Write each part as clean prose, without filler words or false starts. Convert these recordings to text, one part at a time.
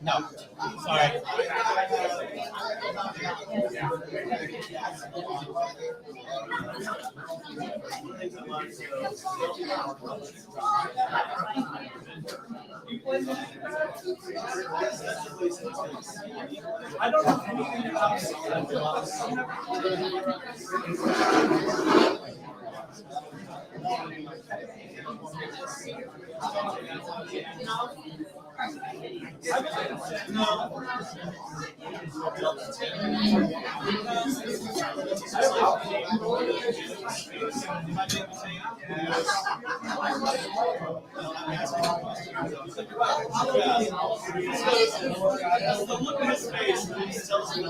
No, sorry. I don't know anything about the look in his face when he tells you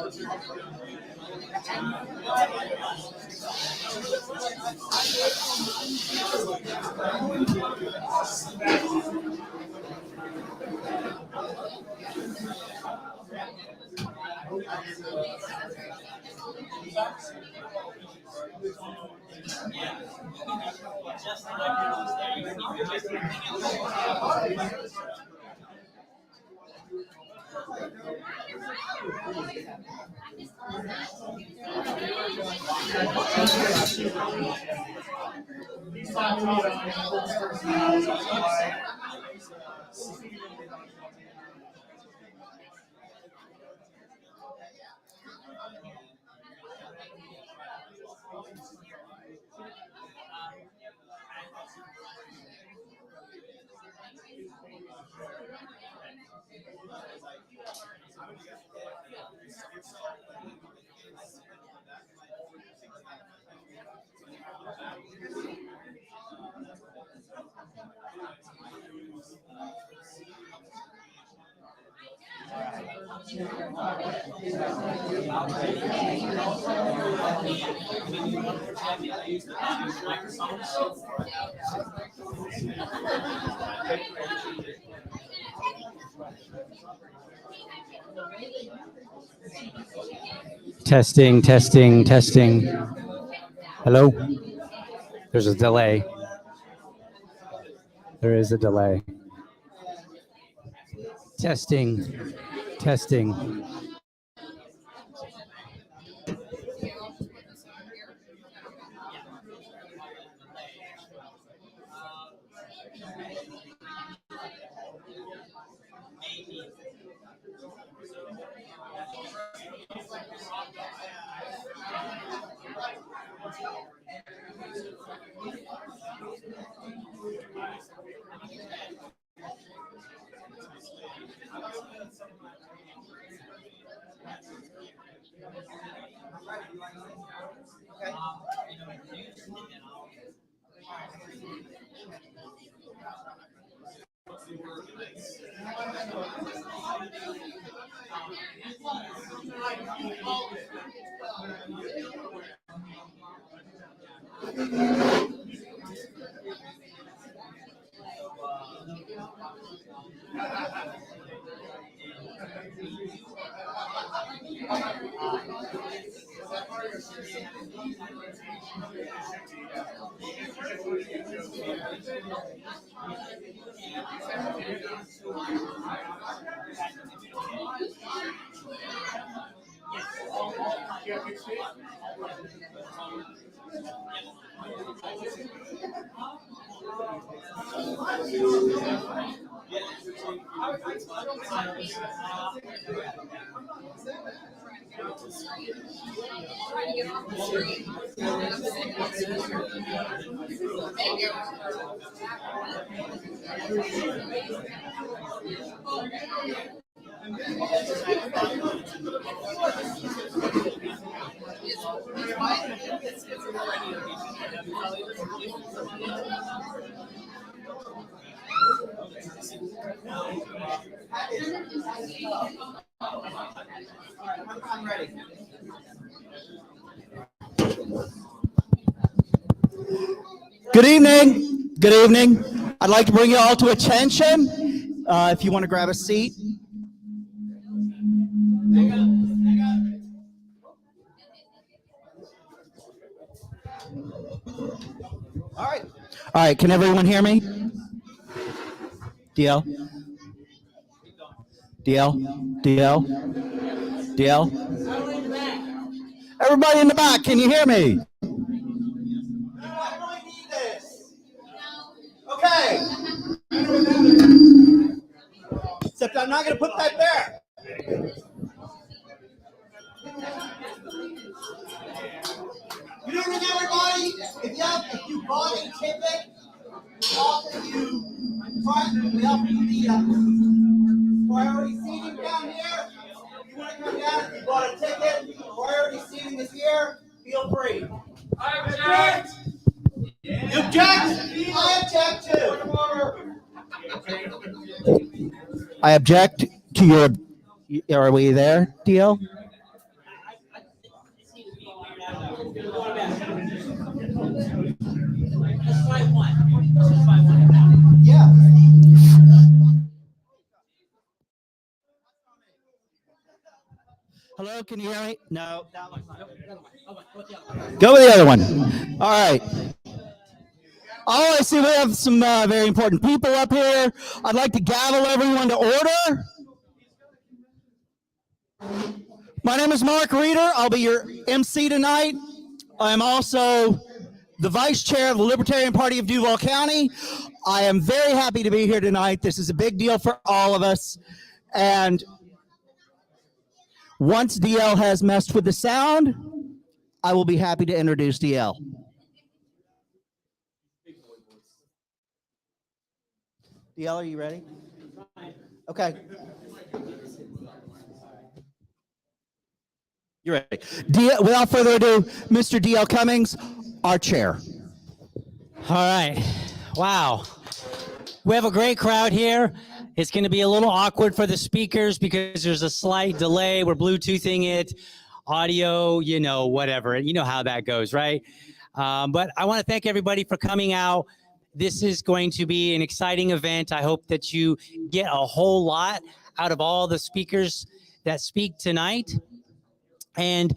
Testing, testing, testing. Hello? There's a delay. There is a delay. Testing, testing. I'm ready. Good evening. Good evening. I'd like to bring you all to attention. If you want to grab a seat. All right. All right. Can everyone hear me? DL? DL? DL? DL? Everybody in the back, can you hear me? I really need this. Okay. Except I'm not going to put that there. Good evening, everybody. If you bought a ticket, we offer you the priority seating down here. If you want to come down, if you bought a ticket, priority seating is here. Feel free. I object. You object? I object too. I object to your. Are we there, DL? Yeah. Hello, can you hear me? No. Go with the other one. All right. Oh, I see we have some very important people up here. I'd like to gavel everyone to order. My name is Mark Reeder. I'll be your MC tonight. I'm also the vice chair of the Libertarian Party of Duval County. I am very happy to be here tonight. This is a big deal for all of us. And once DL has messed with the sound, I will be happy to introduce DL. DL, are you ready? Okay. You're ready. Without further ado, Mr. DL Cummings, our chair. All right. Wow. We have a great crowd here. It's going to be a little awkward for the speakers because there's a slight delay. We're Bluetoothing it, audio, you know, whatever. You know how that goes, right? But I want to thank everybody for coming out. This is going to be an exciting event. I hope that you get a whole lot out of all the speakers that speak tonight. And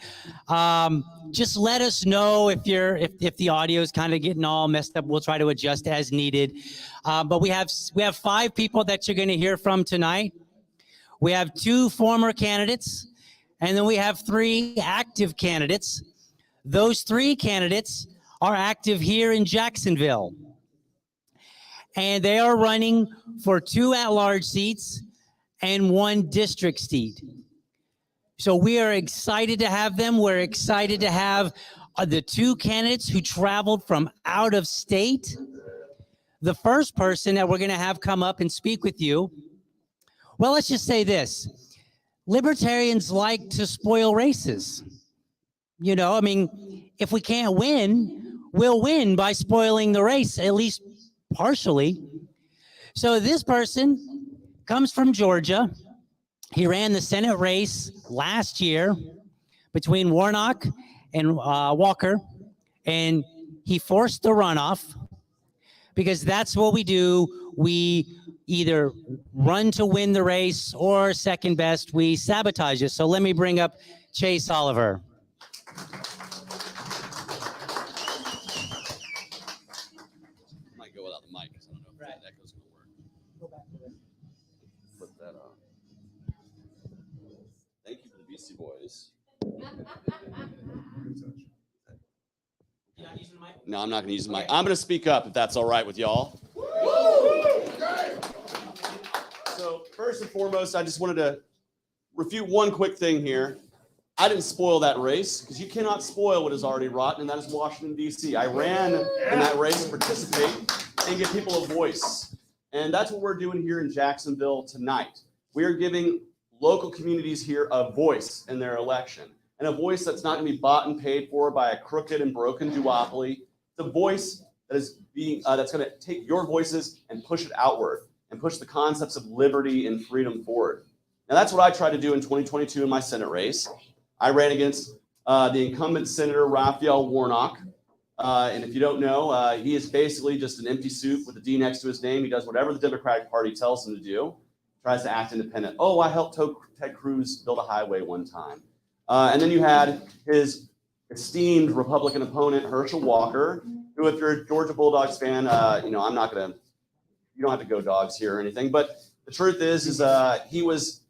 just let us know if the audio is kind of getting all messed up. We'll try to adjust as needed. But we have 5 people that you're going to hear from tonight. We have 2 former candidates, and then we have 3 active candidates. Those 3 candidates are active here in Jacksonville, and they are running for 2 at-large seats and 1 district seat. So we are excited to have them. We're excited to have the 2 candidates who traveled from out of state. The first person that we're going to have come up and speak with you, well, let's just say this. Libertarians like to spoil races. You know, I mean, if we can't win, we'll win by spoiling the race, at least partially. So this person comes from Georgia. He ran the Senate race last year between Warnock and Walker, and he forced the runoff because that's what we do. We either run to win the race or, second best, we sabotage it. So let me bring up Chase Oliver. I might go without the mic because I don't know if that echo's going to work. Put that on. Thank you for the Beastie Boys. No, I'm not going to use the mic. I'm going to speak up if that's all right with y'all. So first and foremost, I just wanted to refute one quick thing here. I didn't spoil that race because you cannot spoil what is already rotten, and that is Washington, D.C. I ran in that race to participate and give people a voice. And that's what we're doing here in Jacksonville tonight. We are giving local communities here a voice in their election, and a voice that's not going to be bought and paid for by a crooked and broken duopoly. It's a voice that is being that's going to take your voices and push it outward and push the concepts of liberty and freedom forward. Now, that's what I tried to do in 2022 in my Senate race. I ran against the incumbent Senator Raphael Warnock. And if you don't know, he is basically just an empty suit with a D next to his name. He does whatever the Democratic Party tells him to do, tries to act independent. Oh, I helped Ted Cruz build a highway one time. And then you had his esteemed Republican opponent, Herschel Walker, who, if you're a Georgia Bulldogs fan, you don't have to go Dogs here or anything. But the truth is he was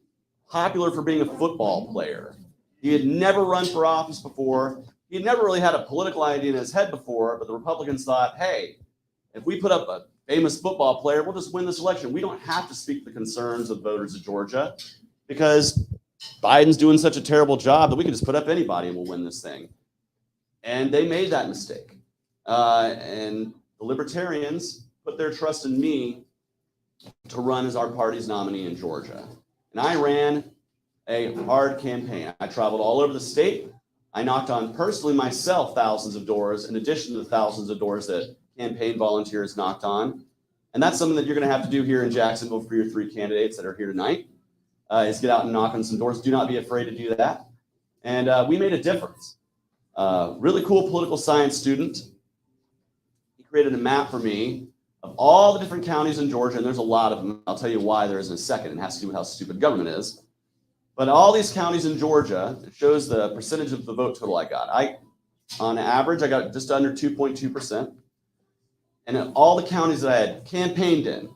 popular for being a football player. He had never run for office before. He had never really had a political idea in his head before, but the Republicans thought, hey, if we put up a famous football player, we'll just win this election. We don't have to speak the concerns of voters of Georgia because Biden's doing such a terrible job that we can just put up anybody and we'll win this thing. And they made that mistake. And the Libertarians put their trust in me to run as our party's nominee in Georgia. And I ran a hard campaign. I traveled all over the state. I knocked on personally myself thousands of doors in addition to the thousands of doors that campaign volunteers knocked on. And that's something that you're going to have to do here in Jacksonville for your three candidates that are here tonight, is get out and knock on some doors. Do not be afraid to do that. And we made a difference. Really cool political science student. He created a map for me of all the different counties in Georgia, and there's a lot of them. I'll tell you why there is in a second. It has to do with how stupid government is. But all these counties in Georgia, it shows the percentage of the vote total I got. On average, I got just under 2.2%. And in all the counties that I had campaigned in,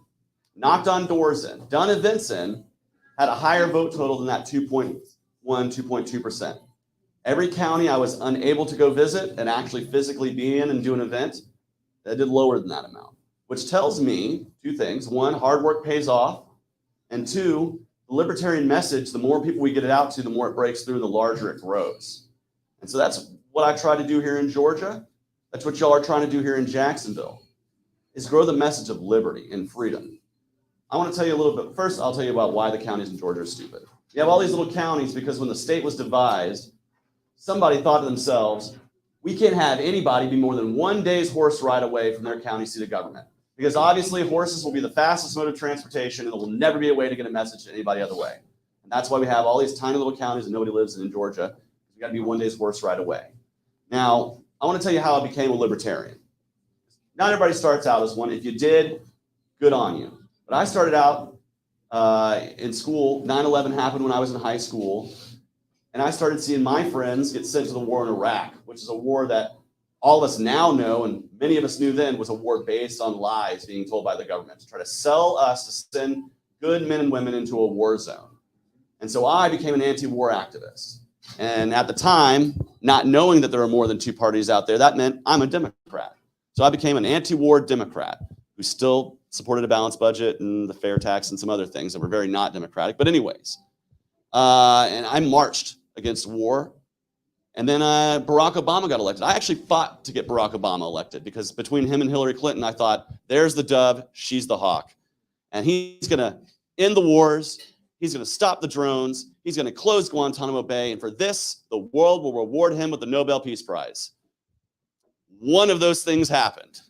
knocked on doors in, done events in, had a higher vote total than that 2.1, 2.2%. Every county I was unable to go visit and actually physically be in and do an event, I did lower than that amount, which tells me two things. One, hard work pays off. And two, the libertarian message, the more people we get it out to, the more it breaks through, the larger it grows. And so that's what I try to do here in Georgia. That's what y'all are trying to do here in Jacksonville, is grow the message of liberty and freedom. I want to tell you a little bit. First, I'll tell you about why the counties in Georgia are stupid. You have all these little counties because when the state was devised, somebody thought to themselves, we can't have anybody be more than 1 day's horse ride away from their county seat of government. Because obviously horses will be the fastest mode of transportation and there will never be a way to get a message to anybody other way. And that's why we have all these tiny little counties that nobody lives in Georgia. You got to be 1 day's horse ride away. Now, I want to tell you how I became a libertarian. Not everybody starts out as one. If you did, good on you. But I started out in school. 9/11 happened when I was in high school. And I started seeing my friends get sent to the war in Iraq, which is a war that all of us now know, and many of us knew then, was a war based on lies being told by the government to try to sell us to send good men and women into a war zone. And so I became an anti-war activist. And at the time, not knowing that there are more than two parties out there, that meant I'm a Democrat. So I became an anti-war Democrat who still supported a balanced budget and the fair tax and some other things that were very not democratic. But anyways, and I marched against war. And then Barack Obama got elected. I actually fought to get Barack Obama elected because between him and Hillary Clinton, I thought, there's the dove, she's the hawk. And he's going to end the wars. He's going to stop the drones. He's going to close Guantanamo Bay. And for this, the world will reward him with the Nobel Peace Prize. One of those things happened.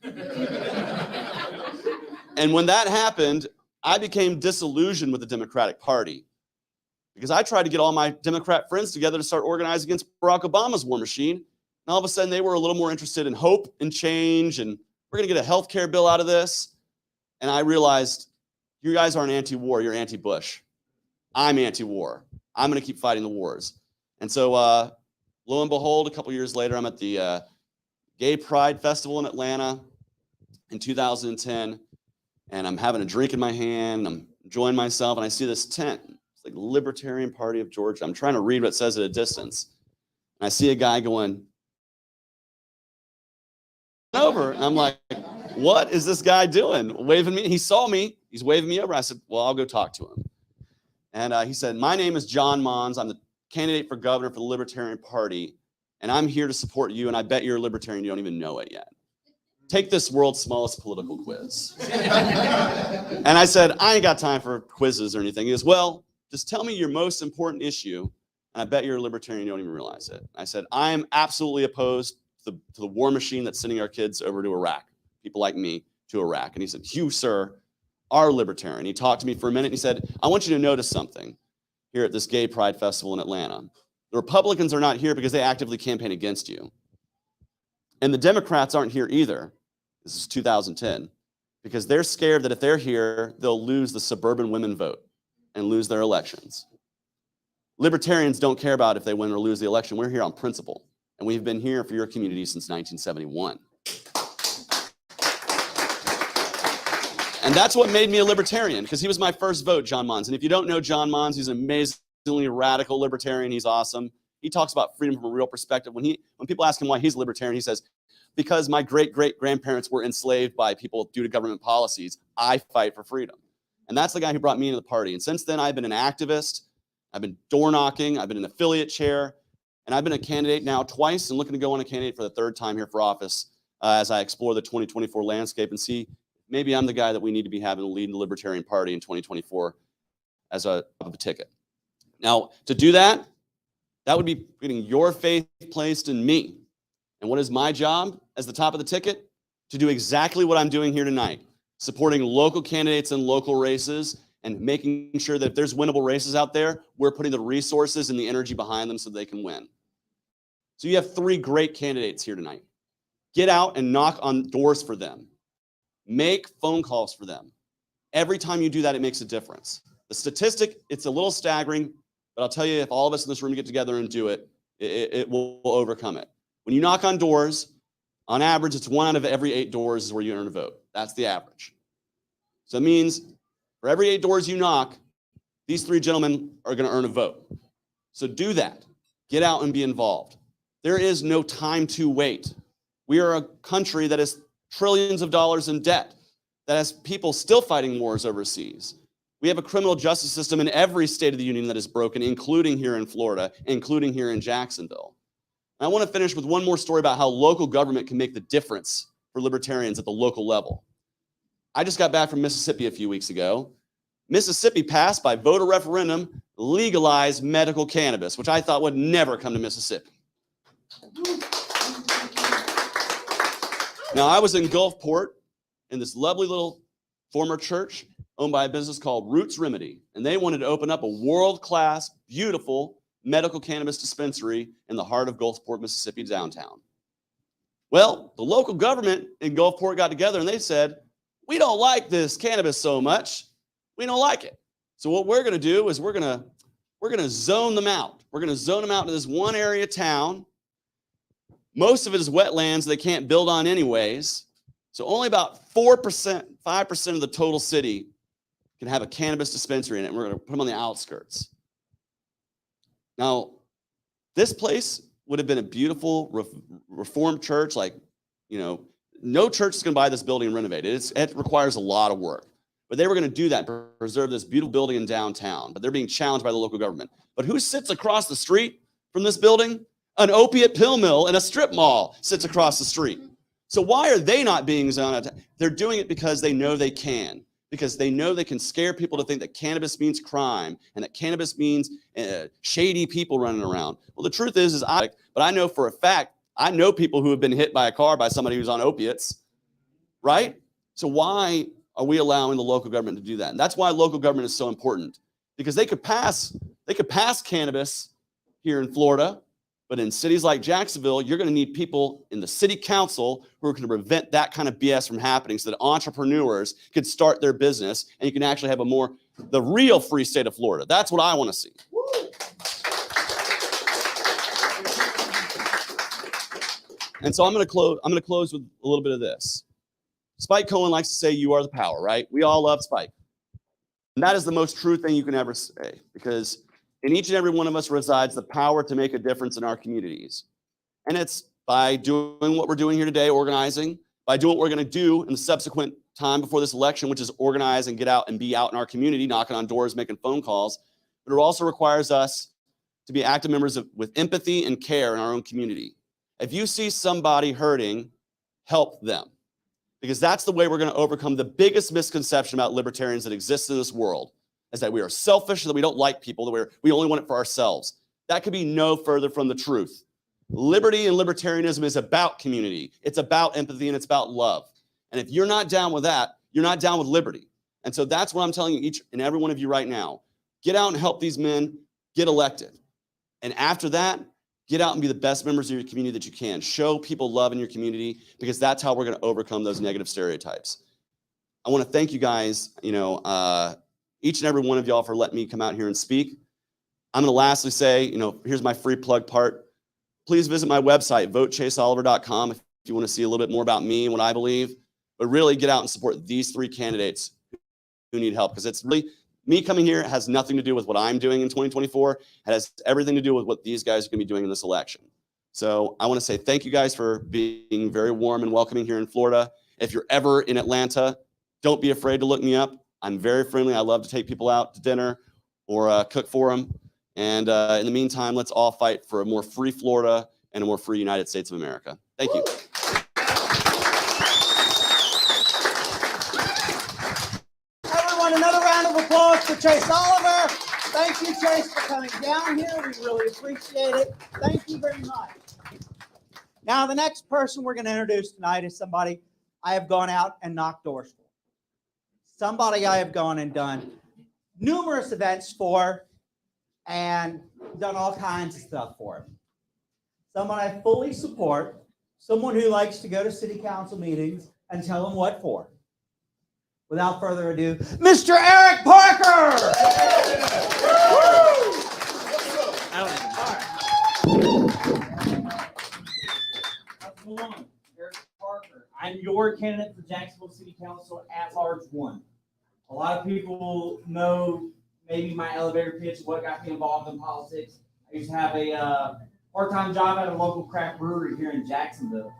And when that happened, I became disillusioned with the Democratic Party. Because I tried to get all my Democrat friends together to start organizing against Barack Obama's war machine. And all of a sudden, they were a little more interested in hope and change, and we're going to get a health care bill out of this. And I realized, you guys aren't anti-war, you're anti-Bush. I'm anti-war. I'm going to keep fighting the wars. And so, lo and behold, a couple years later, I'm at the Gay Pride Festival in Atlanta in 2010, and I'm having a drink in my hand, I'm enjoying myself, and I see this tent. Like Libertarian Party of Georgia. I'm trying to read what it says at a distance. And I see a guy going over. And I'm like, what is this guy doing? Waving me. He saw me. He's waving me over. I said, well, I'll go talk to him. And he said, my name is John Mons. I'm the candidate for governor for the Libertarian Party, and I'm here to support you, and I bet you're a Libertarian, you don't even know it yet. Take this world's smallest political quiz. And I said, I ain't got time for quizzes or anything. He goes, well, just tell me your most important issue, and I bet you're a Libertarian, you don't even realize it. I said, I am absolutely opposed to the war machine that's sending our kids over to Iraq, people like me, to Iraq. And he said, you, sir, are a Libertarian. He talked to me for a minute, and he said, I want you to notice something here at this Gay Pride Festival in Atlanta. The Republicans are not here because they actively campaign against you. And the Democrats aren't here either. This is 2010, because they're scared that if they're here, they'll lose the suburban women vote and lose their elections. Libertarians don't care about if they win or lose the election. We're here on principle, and we've been here for your community since 1971. And that's what made me a Libertarian, because he was my first vote, John Mons. And if you don't know John Mons, he's an amazingly radical Libertarian. He's awesome. He talks about freedom from a real perspective. When people ask him why he's a Libertarian, he says, because my great-great-grandparents were enslaved by people due to government policies, I fight for freedom. And that's the guy who brought me into the party. And since then, I've been an activist. I've been door knocking. I've been an affiliate chair. And I've been a candidate now twice and looking to go on a candidate for the third time here for office as I explore the 2024 landscape and see maybe I'm the guy that we need to be having to lead the Libertarian Party in 2024 as a ticket. Now, to do that, that would be getting your faith placed in me. And what is my job as the top of the ticket? To do exactly what I'm doing here tonight, supporting local candidates in local races and making sure that if there's winnable races out there, we're putting the resources and the energy behind them so they can win. So you have 3 great candidates here tonight. Get out and knock on doors for them. Make phone calls for them. Every time you do that, it makes a difference. The statistic, it's a little staggering, but I'll tell you, if all of us in this room get together and do it, it will overcome it. When you knock on doors, on average, it's 1 out of every 8 doors is where you earn a vote. That's the average. So it means for every 8 doors you knock, these 3 gentlemen are going to earn a vote. So do that. Get out and be involved. There is no time to wait. We are a country that is trillions of dollars in debt, that has people still fighting wars overseas. We have a criminal justice system in every state of the union that is broken, including here in Florida, including here in Jacksonville. I want to finish with one more story about how local government can make the difference for libertarians at the local level. I just got back from Mississippi a few weeks ago. Mississippi passed by voter referendum, legalized medical cannabis, which I thought would never come to Mississippi. Now, I was in Gulfport in this lovely little former church owned by a business called Roots Remedy, and they wanted to open up a world-class, beautiful medical cannabis dispensary in the heart of Gulfport, Mississippi, downtown. Well, the local government in Gulfport got together and they said, we don't like this cannabis so much. We don't like it. So what we're going to do is we're going to zone them out. We're going to zone them out to this one area of town. Most of it is wetlands they can't build on anyways. So only about 4%, 5% of the total city can have a cannabis dispensary in it. And we're going to put them on the outskirts. Now, this place would have been a beautiful reformed church. Like, no church is going to buy this building and renovate it. It requires a lot of work. But they were going to do that, preserve this beautiful building in downtown. But they're being challenged by the local government. But who sits across the street from this building? An opiate pill mill and a strip mall sits across the street. So why are they not being zoned out? They're doing it because they know they can. Because they know they can scare people to think that cannabis means crime and that cannabis means shady people running around. Well, the truth is but I know for a fact, I know people who have been hit by a car by somebody who's on opiates, right? So why are we allowing the local government to do that? And that's why local government is so important, because they could pass cannabis here in Florida, but in cities like Jacksonville, you're going to need people in the city council who are going to prevent that kind of BS from happening so that entrepreneurs could start their business and you can actually have the real free state of Florida. That's what I want to see. And so I'm going to close with a little bit of this. Spike Cohen likes to say, you are the power, right? We all love Spike. And that is the most true thing you can ever say, because in each and every one of us resides the power to make a difference in our communities. And it's by doing what we're doing here today, organizing, by doing what we're going to do in the subsequent time before this election, which is organize and get out and be out in our community, knocking on doors, making phone calls. But it also requires us to be active members with empathy and care in our own community. If you see somebody hurting, help them. Because that's the way we're going to overcome the biggest misconception about libertarians that exists in this world, is that we are selfish, that we don't like people, that we only want it for ourselves. That could be no further from the truth. Liberty and libertarianism is about community. It's about empathy and it's about love. And if you're not down with that, you're not down with liberty. And so that's what I'm telling you, each and every one of you right now. Get out and help these men get elected. And after that, get out and be the best members of your community that you can. Show people love in your community, because that's how we're going to overcome those negative stereotypes. I want to thank you guys, each and every one of y'all for letting me come out here and speak. I'm going to lastly say, here's my free plug part. Please visit my website, votechaseoliver.com, if you want to see a little bit more about me and what I believe. But really get out and support these three candidates who need help, because it's really, me coming here has nothing to do with what I'm doing in 2024. It has everything to do with what these guys are going to be doing in this election. So I want to say thank you guys for being very warm and welcoming here in Florida. If you're ever in Atlanta, don't be afraid to look me up. I'm very friendly. I love to take people out to dinner or cook for them. And in the meantime, let's all fight for a more free Florida and a more free United States of America. Thank you. Everyone, another round of applause for Chase Oliver. Thank you, Chase, for coming down here. We really appreciate it. Thank you very much. Now, the next person we're going to introduce tonight is somebody I have gone out and knocked doors for. Somebody I have gone and done numerous events for and done all kinds of stuff for him. Someone I fully support, someone who likes to go to city council meetings and tell them what for. Without further ado, Mr. Eric Parker! How's it going? Eric Parker. I'm your candidate for Jacksonville City Council at large 1. A lot of people know maybe my elevator pitch, what got me involved in politics. I used to have a part-time job at a local craft brewery here in Jacksonville.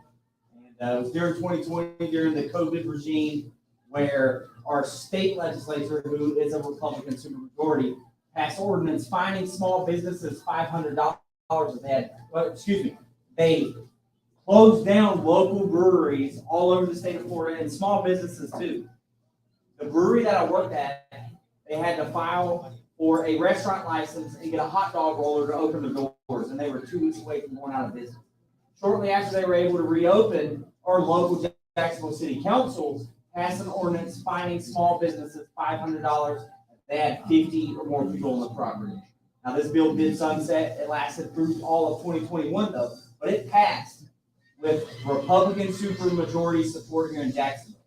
And it was during 2020, during the COVID regime, where our state legislature, who is a Republican supermajority, passed ordinance fining small businesses $500 if they had, they closed down local breweries all over the state of Florida and small businesses too. The brewery that I worked at, they had to file for a restaurant license and get a hot dog roller to open the doors, and they were 2 weeks away from going out of business. Shortly after they were able to reopen, our local Jacksonville City Council passed an ordinance fining small businesses $500 if they had 50 or more people on the property. Now, this bill did sunset. It lasted through all of 2021, though, but it passed with Republican supermajority support here in Jacksonville.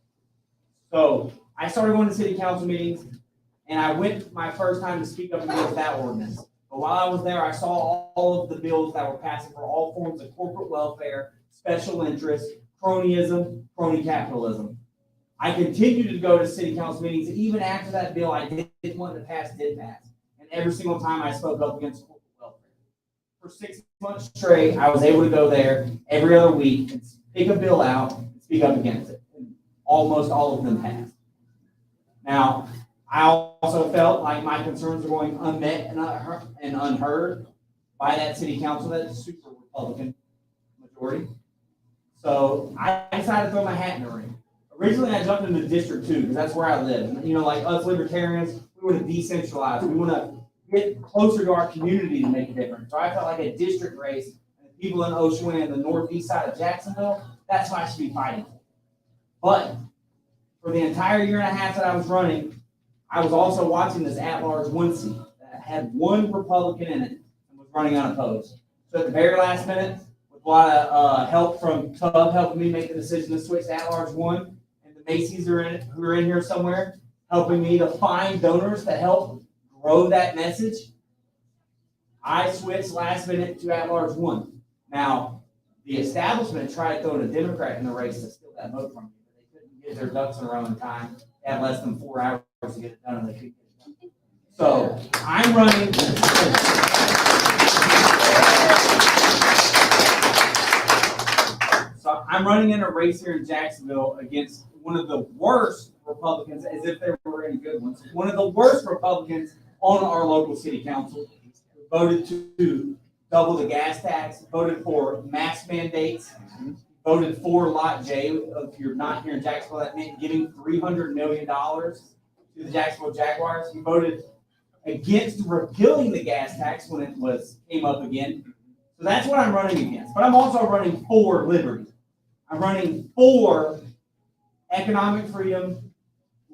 So I started going to city council meetings, and I went my first time to speak up against that ordinance. But while I was there, I saw all of the bills that were passing for all forms of corporate welfare, special interest, cronyism, crony capitalism. I continued to go to city council meetings even after that bill I didn't want to pass did pass. And every single time I spoke up against corporate welfare. For 6 months straight, I was able to go there every other week and pick a bill out and speak up against it. And almost all of them passed. Now, I also felt like my concerns were going unmet and unheard by that city council that is super Republican majority. So I decided to throw my hat in the ring. Originally, I jumped into District 2 because that's where I live. Like us libertarians, we want to decentralize. We want to get closer to our community to make a difference. So I felt like a district race, and the people in Oshawott and the northeast side of Jacksonville, that's what I should be fighting for. But for the entire year and a half that I was running, I was also watching this at-large 1 seat that had one Republican in it and was running unopposed. So at the very last minute, with a lot of help from Tub helping me make the decision to switch to at-large 1, Macy's are in it, who are in here somewhere, helping me to find donors to help grow that message. I switched last minute to at-large 1. Now, the establishment tried throwing a Democrat in the race to steal that vote from me, but they couldn't get their ducks in a row in time. They had less than 4 hours to get it done, and they couldn't get it done. So I'm running. So I'm running in a race here in Jacksonville against one of the worst Republicans, as if there were any good ones, one of the worst Republicans on our local city council, voted to double the gas tax, voted for mask mandates, voted for Lot J. If you're not here in Jacksonville, that meant giving $300 million to the Jacksonville Jaguars. He voted against repealing the gas tax when it came up again. So that's what I'm running against. But I'm also running for liberty. I'm running for economic freedom,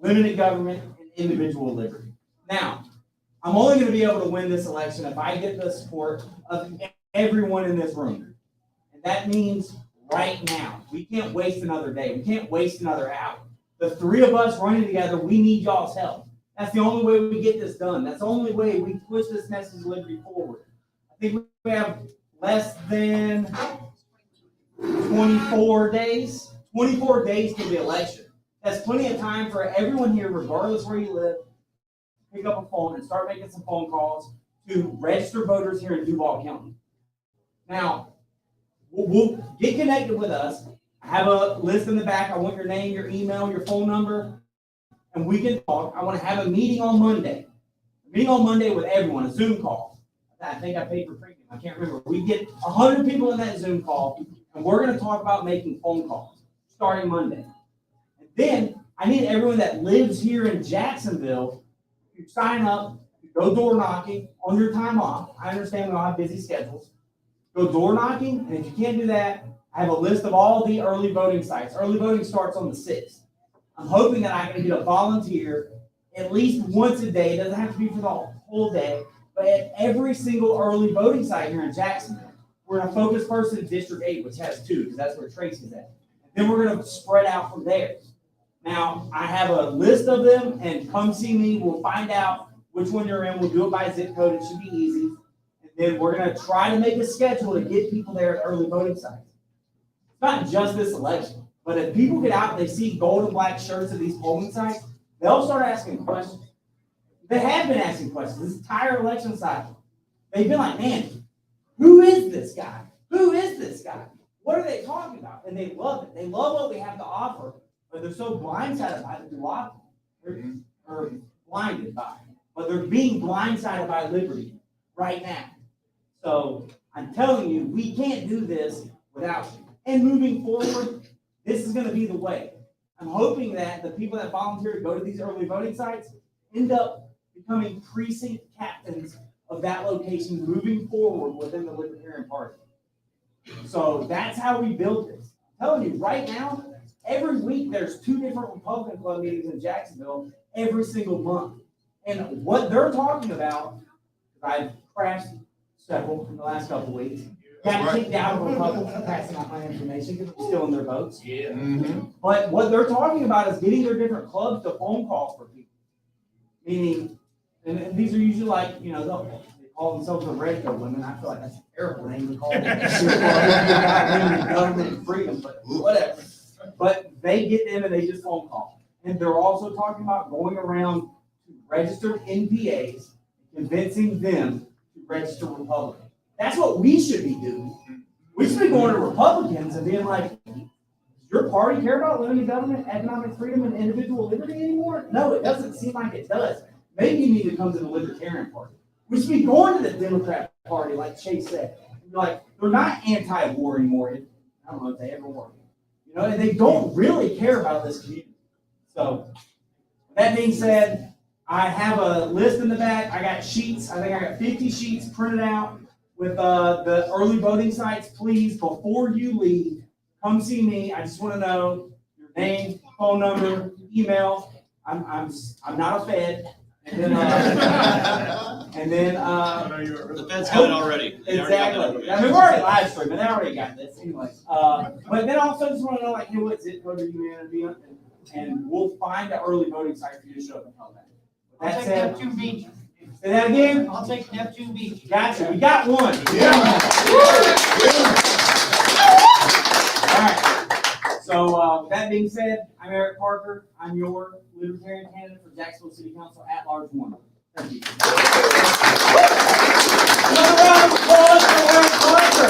limited government, and individual liberty. Now, I'm only going to be able to win this election if I get the support of everyone in this room. And that means right now. We can't waste another day. We can't waste another hour. The three of us running together, we need y'all's help. That's the only way we get this done. That's the only way we push this message of liberty forward. I think we have less than 24 days. 24 days to the election. That's plenty of time for everyone here, regardless where you live, to pick up a phone and start making some phone calls to register voters here in Duval County. Now, we'll get connected with us. I have a list in the back. I want your name, your email, your phone number, and we can talk. I want to have a meeting on Monday. A meeting on Monday with everyone, a Zoom call. I think I paid for premium. I can't remember. We get 100 people in that Zoom call, and we're going to talk about making phone calls starting Monday. And then I need everyone that lives here in Jacksonville to sign up, go door knocking on your time off. I understand we all have busy schedules. Go door knocking, and if you can't do that, I have a list of all the early voting sites. Early voting starts on the 6th. I'm hoping that I can get a volunteer at least once a day. It doesn't have to be for the whole day, but at every single early voting site here in Jacksonville. We're going to focus first in District 8, which has 2, because that's where Tracy's at. Then we're going to spread out from there. Now, I have a list of them, and come see me. We'll find out which one you're in. We'll do it by zip code. It should be easy. And then we're going to try to make a schedule to get people there at early voting sites. It's not just this election, but if people get out and they see gold and black shirts at these polling sites, they'll start asking questions. They have been asking questions this entire election cycle. They've been like, man, who is this guy? Who is this guy? What are they talking about? And they love it. They love what we have to offer, but they're so blindsided by the duopoly. Or blinded by it. But they're being blindsided by liberty right now. So I'm telling you, we can't do this without you. And moving forward, this is going to be the way. I'm hoping that the people that volunteer to go to these early voting sites end up becoming precinct captains of that location moving forward within the Libertarian Party. So that's how we build this. I'm telling you, right now, every week there's 2 different Republican Club meetings in Jacksonville every single month. And what they're talking about, I've crashed several in the last couple of weeks. Got kicked out of a couple for passing out my information because I'm still in their votes. Yeah. Mm-hmm. But what they're talking about is getting their different clubs to phone calls for people. Meaning, and these are usually like, you know, they call themselves the red coat women. I feel like that's a terrible name to call them. Government and freedom, but whatever. But they get them and they just phone call. And they're also talking about going around to registered NPAs, convincing them to register Republican. That's what we should be doing. We should be going to Republicans and being like, does your party care about limited government, economic freedom, and individual liberty anymore? No, it doesn't seem like it does. Maybe you need to come to the Libertarian Party. We should be going to the Democrat Party, like Chase said. Like, they're not anti-war anymore. I don't know if they ever were. You know, and they don't really care about this community. So, that being said, I have a list in the back. I got sheets. I think I got 50 sheets printed out with the early voting sites. Please, before you leave, come see me. I just want to know your name, phone number, email. I'm not a Fed. And then the Fed's got it already. Exactly. I mean, we're already live streaming. They already got this. Anyways, but then also just want to know, like, hey, what zip code are you in? And we'll find an early voting site for you to show up and tell that. I'll take Neptune Beach. Say that again? I'll take Neptune Beach. Gotcha. We got one. Yeah. All right. So that being said, I'm Eric Parker. I'm your Libertarian candidate for Jacksonville City Council at large 1. Thank you. Another round of applause for Eric Parker.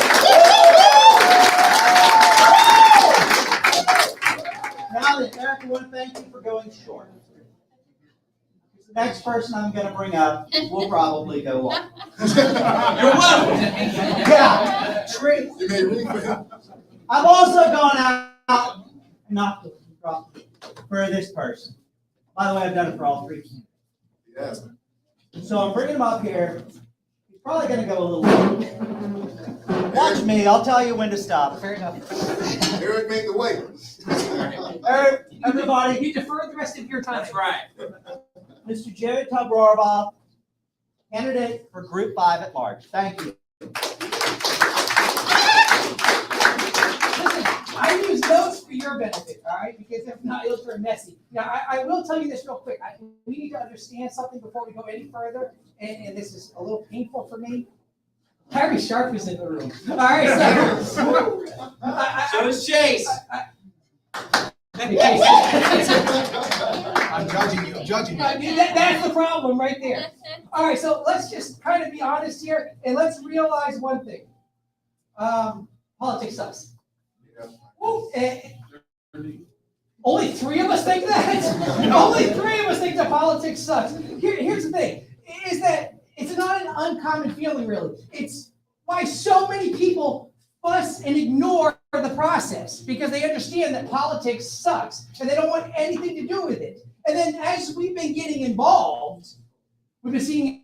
Now then, Eric, I want to thank you for going short. The next person I'm going to bring up will probably go long. You're welcome. Yeah. You made room for him. I've also gone out, not for this person. By the way, I've done it for all three. Yeah. So I'm bringing him up here. He's probably going to go a little. Watch me. I'll tell you when to stop. Fair enough. Eric, make the way. Eric, everybody. You defer the rest of your time. That's right. Mr. Jerry Tubrorba, candidate for Group 5 at large. Thank you. Listen, I use notes for your benefit, all right? Because if not, it'll turn messy. Now, I will tell you this real quick. We need to understand something before we go any further, and this is a little painful for me. Harry Sharp is in the room. All right, so. So is Chase. I'm judging you. I'm judging you. That's the problem right there. All right, so let's just kind of be honest here, and let's realize one thing. Politics sucks. Woo, only 3 of us think that? Only 3 of us think that politics sucks. Here's the thing, is that it's not an uncommon feeling, really. It's why so many people fuss and ignore the process, because they understand that politics sucks and they don't want anything to do with it. And then as we've been getting involved, we've been seeing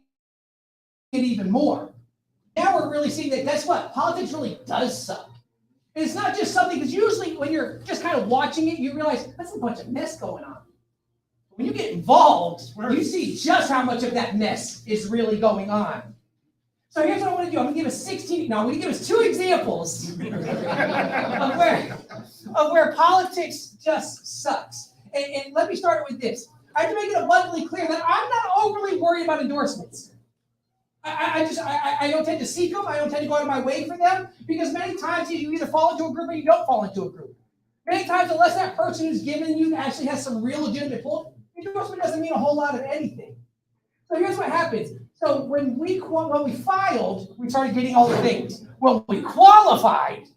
it even more. Now we're really seeing that guess what? Politics really does suck. And it's not just something, because usually when you're just kind of watching it, you realize that's a bunch of mess going on. When you get involved, you see just how much of that mess is really going on. So here's what I want to do. I'm going to give us 16, no, I'm going to give us 2 examples of where politics just sucks. And let me start with this. I have to make it abundantly clear that I'm not overly worried about endorsements. I don't tend to seek them. I don't tend to go out of my way for them, because many times you either fall into a group or you don't fall into a group. Many times, unless that person who's giving you actually has some real legitimate pull, endorsement doesn't mean a whole lot of anything. So here's what happens. So when we filed, we started getting all the things. When we qualified,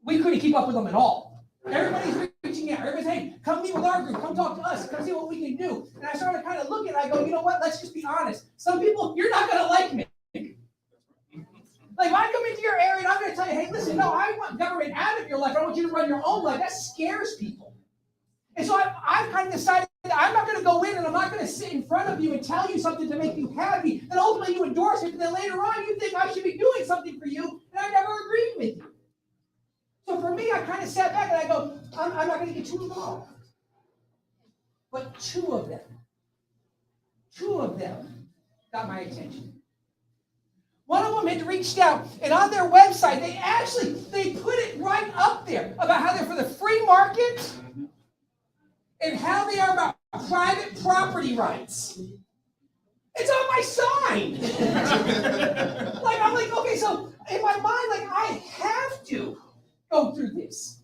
we couldn't keep up with them at all. Everybody's reaching out. Everybody's, hey, come meet with our group. Come talk to us. Come see what we can do. And I started kind of looking. I go, you know what? Let's just be honest. Some people, you're not going to like me. Like, if I come into your area and I'm going to tell you, hey, listen, no, I want government out of your life. I want you to run your own life. That scares people. And so I've kind of decided that I'm not going to go in and I'm not going to sit in front of you and tell you something to make you happy. Then ultimately you endorse it, and then later on you think I should be doing something for you, and I never agreed with you. So for me, I kind of sat back and I go, I'm not going to get too involved. But 2 of them got my attention. One of them had reached out, and on their website, they put it right up there about how they're for the free market and how they are about private property rights. It's on my sign. Like, I'm like, okay, so in my mind, like, I have to go through this.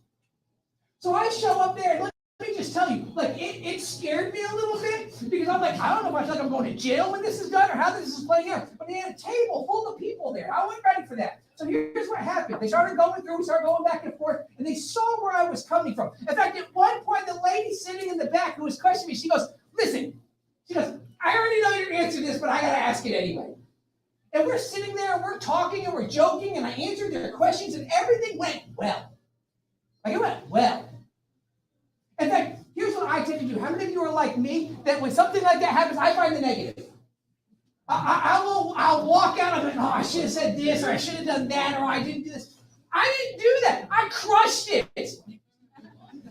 So I show up there, and let me just tell you, like, it scared me a little bit, because I'm like, I don't know if I feel like I'm going to jail when this is done or how this is playing out. But they had a table full of people there. I wasn't ready for that. So here's what happened. They started going through, we started going back and forth, and they saw where I was coming from. In fact, at one point, the lady sitting in the back who was questioning me, she goes, listen, she goes, I already know your answer to this, but I got to ask it anyway. And we're sitting there, and we're talking, and we're joking, and I answered their questions, and everything went well. Like, it went well. In fact, here's what I tend to do. How many of you are like me, that when something like that happens, I find the negative? I'll walk out of it, oh, I should have said this, or I should have done that, or I didn't do this. I didn't do that. I crushed it.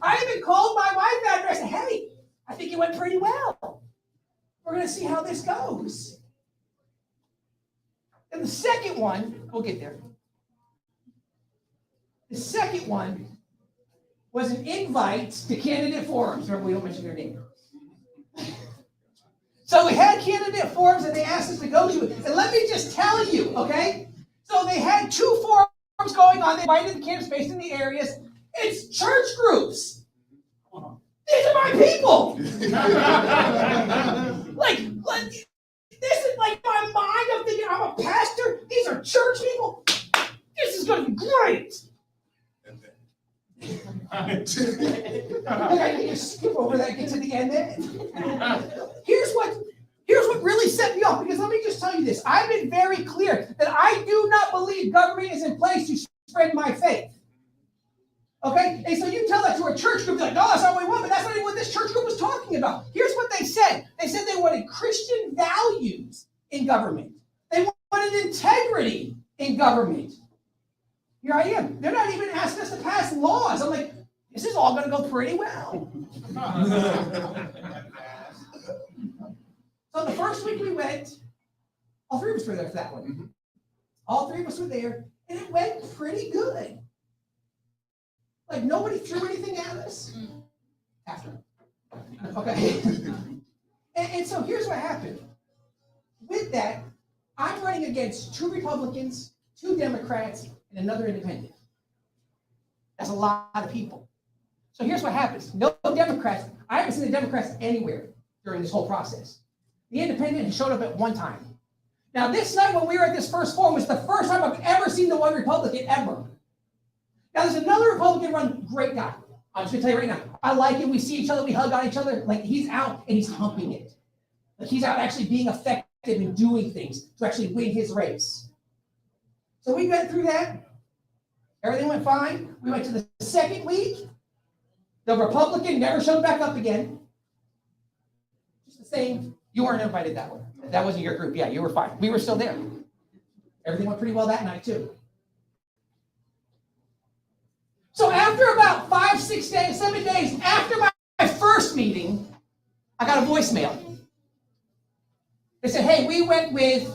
I even called my wife after. I said, hey, I think it went pretty well. We're going to see how this goes. And the second one, we'll get there. The second one was an invite to candidate forums. Remember, we don't mention their name. So we had candidate forums that they asked us to go to. And let me just tell you, okay? So they had 2 forums going on. They invited the candidates based in the areas. It's church groups. These are my people. like, this is like my mind. I'm thinking, I'm a pastor. These are church people. This is going to be great. Okay, I can just skip over that, get to the end. Here's what what really set me off, because let me just tell you this. I've been very clear that I do not believe government is in place to spread my faith. Okay? And so you tell that to a church group, like, no, that's not what we want, but that's not even what this church group was talking about. Here's what they said. They said they wanted Christian values in government. They wanted integrity in government. Here I am. They're not even asking us to pass laws. I'm like, this is all going to go pretty well. So the first week we went, all three of us were there for that one. All three of us were there, and it went pretty good. Like, nobody threw anything at us. After. Okay. And so here's what happened. With that, I'm running against 2 Republicans, 2 Democrats, and another independent. That's a lot of people. So here's what happens. No Democrats. I haven't seen the Democrats anywhere during this whole process. The independent has showed up at one time. Now, this night when we were at this first forum was the first time I've ever seen the one Republican ever. Now, there's another Republican run, great guy. I'm just going to tell you right now. I like him. We see each other. We hug on each other. Like, he's out and he's humping it. Like, he's out actually being effective and doing things to actually win his race. So we went through that. Everything went fine. We went to the second week. The Republican never showed back up again. Just the same. You weren't invited that one. That wasn't your group. Yeah, you were fine. We were still there. Everything went pretty well that night, too. So after about 5, 6 days, 7 days after my first meeting, I got a voicemail. They said, hey, we went with,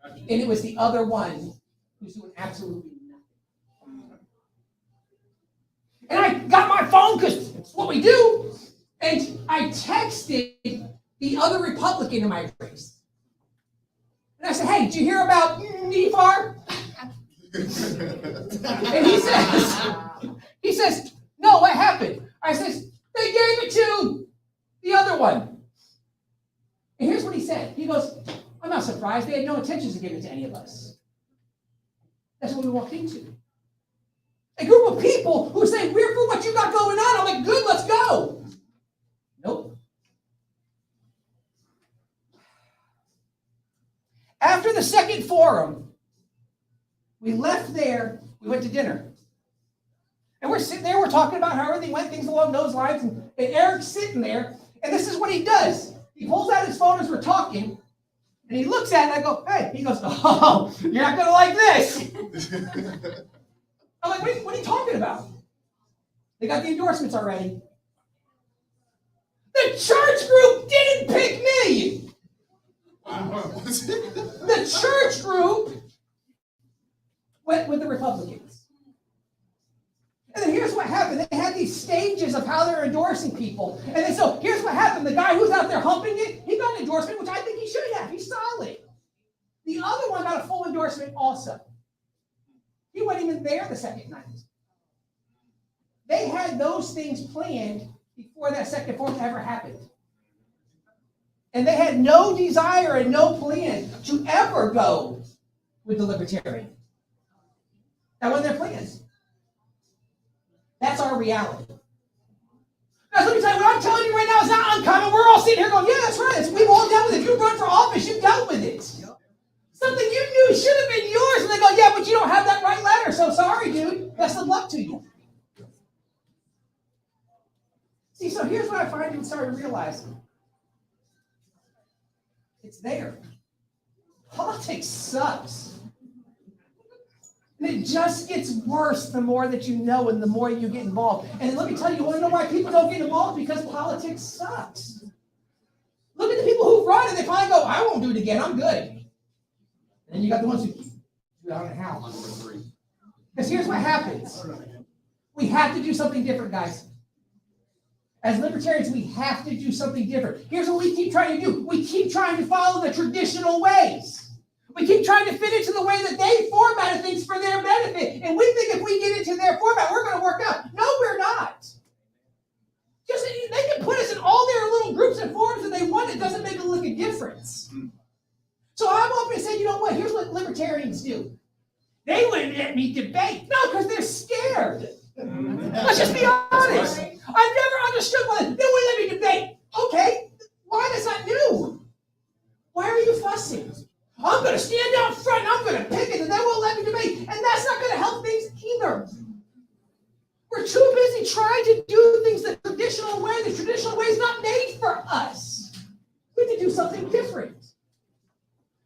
and it was the other one who's doing absolutely nothing. And I got my phone because it's what we do. And I texted the other Republican in my race. And I said, hey, did you hear about NEFAR? And he says, no, what happened? I says, they gave it to the other one. And here's what he said. He goes, I'm not surprised. They had no intentions of giving it to any of us. That's what we walked into. A group of people who say, we're for what you got going on. I'm like, good, let's go. Nope. After the second forum, we left there, we went to dinner. And we're sitting there, we're talking about how everything went, things along those lines, and Eric's sitting there, and this is what he does. He pulls out his phone as we're talking, and he looks at it, and I go, hey. He goes, oh, you're not going to like this. I'm like, what are you talking about? They got the endorsements already. The church group didn't pick me. The church group went with the Republicans. And then here's what happened. They had these stages of how they're endorsing people. And then so here's what happened. The guy who's out there humping it, he got an endorsement, which I think he should have. He's solid. The other one got a full endorsement also. He wasn't even there the second night. They had those things planned before that second forum ever happened. And they had no desire and no plan to ever go with the Libertarian. That wasn't their plans. That's our reality. Now, let me tell you, what I'm telling you right now is not uncommon. We're all sitting here going, yeah, that's right. We've all dealt with it. If you run for office, you dealt with it. Something you knew should have been yours. And they go, yeah, but you don't have that right letter. So sorry, dude. Best of luck to you. See, so here's what I finally started realizing. It's there. Politics sucks. And it just gets worse the more that you know and the more you get involved. And let me tell you want to know why people don't get involved? Because politics sucks. Look at the people who run and they finally go, I won't do it again. I'm good. And then you got the ones who do it on the house. Because here's what happens. We have to do something different, guys. As libertarians, we have to do something different. Here's what we keep trying to do. We keep trying to follow the traditional ways. We keep trying to fit into the way that they formatted things for their benefit. And we think if we get into their format, we're going to work out. No, we're not. Just they can put us in all their little groups and forums that they want. It doesn't make a lick of difference. So I'm open to say, you know what? Here's what libertarians do. They wouldn't let me debate. No, because they're scared. Let's just be honest. I've never understood why they wouldn't let me debate. Okay, why? That's not new. Why are you fussing? I'm going to stand out front and I'm going to pick it and they won't let me debate. And that's not going to help things either. We're too busy trying to do things the traditional way. The traditional way is not made for us. We have to do something different.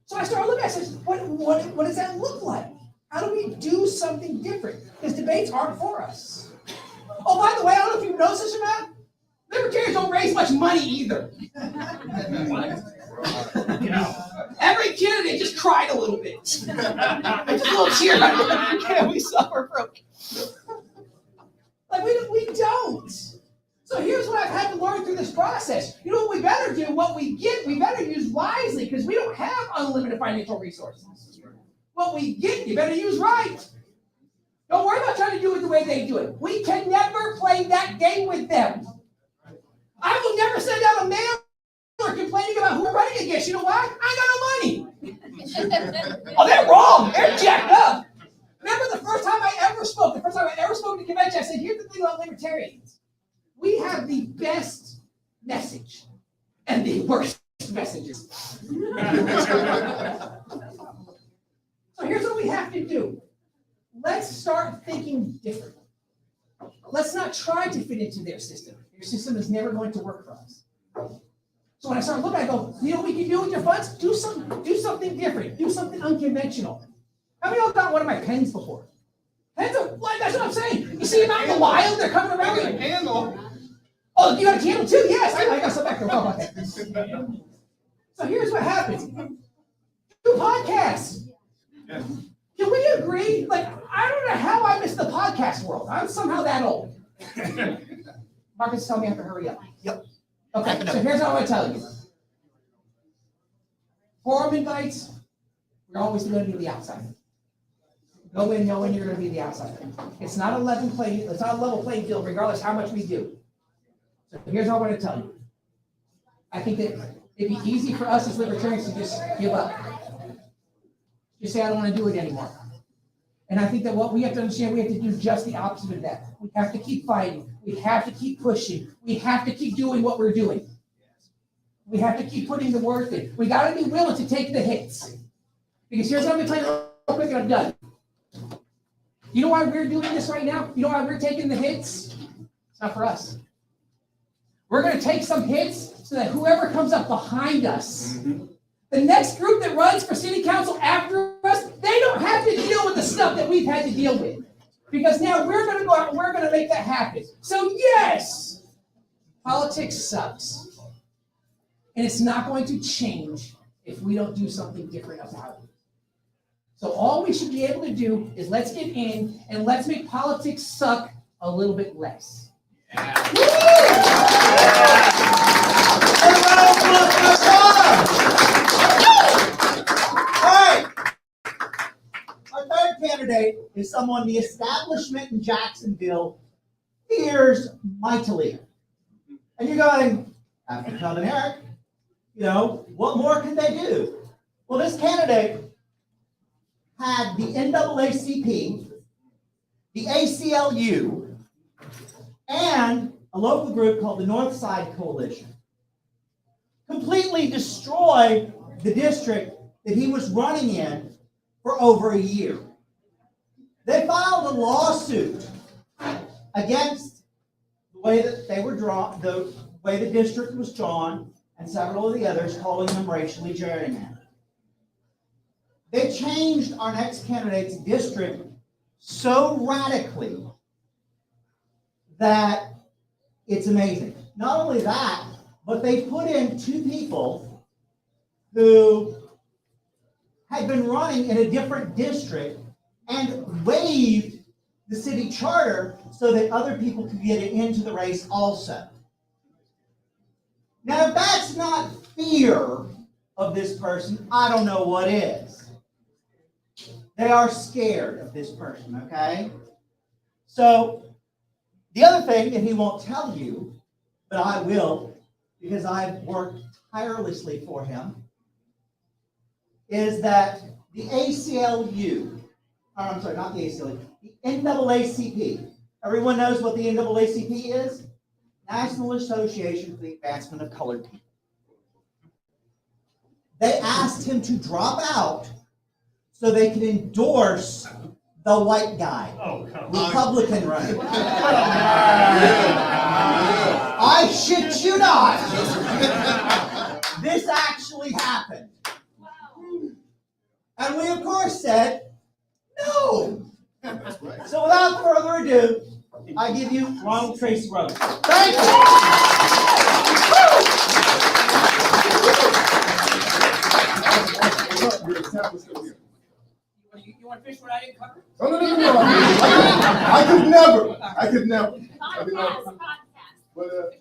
So I started looking at it. I said, what does that look like? How do we do something different? Because debates aren't for us. Oh, by the way, I don't know if you've noticed this or not. Libertarians don't raise much money either. Every candidate just cried a little bit. Just a little tear. Yeah, we suffer broke. Like we don't. So here's what I've had to learn through this process. You know what we better do? What we get, we better use wisely because we don't have unlimited financial resources. What we get, you better use right. Don't worry about trying to do it the way they do it. We can never play that game with them. I will never send out a mail or complaining about who we're running against. You know why? I ain't got no money. Oh, they're wrong. They're jacked up. Remember the first time I ever spoke at the convention, I said, here's the thing about libertarians. We have the best message and the worst messages. So here's what we have to do. Let's start thinking differently. Let's not try to fit into their system. Their system is never going to work for us. So when I start looking, I go, you know what we can do with your funds? Do something different. Do something unconventional. How many of y'all got one of my pens before? Pens are, that's what I'm saying. You see them out in the wild, they're coming around. I got a candle. Oh, you got a candle too? Yes, I got some back there. We'll talk about that. So here's what happens. Do podcasts. Yeah. Can we agree? Like, I don't know how I missed the podcast world. I'm somehow that old. Marcus, tell me I have to hurry up. Yep. Okay, so here's what I want to tell you. Forum invites, you're always going to be the outsider. Go in knowing you're going to be the outsider. It's not a level playing field, regardless how much we do. So here's what I want to tell you. I think that it'd be easy for us as libertarians to just give up. Just say, I don't want to do it anymore. And I think that what we have to understand, we have to do just the opposite of that. We have to keep fighting. We have to keep pushing. We have to keep doing what we're doing. We have to keep putting the work in. We got to be willing to take the hits. Because here's what I'm going to tell you real quick and I'm done. You know why we're doing this right now? You know why we're taking the hits? It's not for us. We're going to take some hits so that whoever comes up behind us, the next group that runs for city council after us, they don't have to deal with the stuff that we've had to deal with. Because now we're going to go out and we're going to make that happen. So yes, politics sucks. And it's not going to change if we don't do something different about it. So all we should be able to do is let's get in and let's make politics suck a little bit less. Yeah. Our third candidate is someone the establishment in Jacksonville fears mightily. And you're going, after Tom and Eric, what more can they do? Well, this candidate had the NAACP, the ACLU, and a local group called the North Side Coalition completely destroy the district that he was running in for over a year. They filed a lawsuit against the way that they were drawn, the way the district was drawn, and several of the others, calling them racially gerrymandered. They changed our next candidate's district so radically that it's amazing. Not only that, but they put in two people who had been running in a different district and waived the city charter so that other people could get into the race also. Now, if that's not fear of this person, I don't know what is. They are scared of this person, okay? So, the other thing that he won't tell you, but I will, because I've worked tirelessly for him, is that the ACLU, I'm sorry, not the ACLU, the NAACP. Everyone knows what the NAACP is? National Association for the Advancement of Colored People. They asked him to drop out so they could endorse the white guy, Republican. I shit you not. This actually happened. And we, of course, said, no. So without further ado, I give you Ronald Tracy Brothers. Thank you. You want to fish what I didn't cover? No. I could never. I could never. But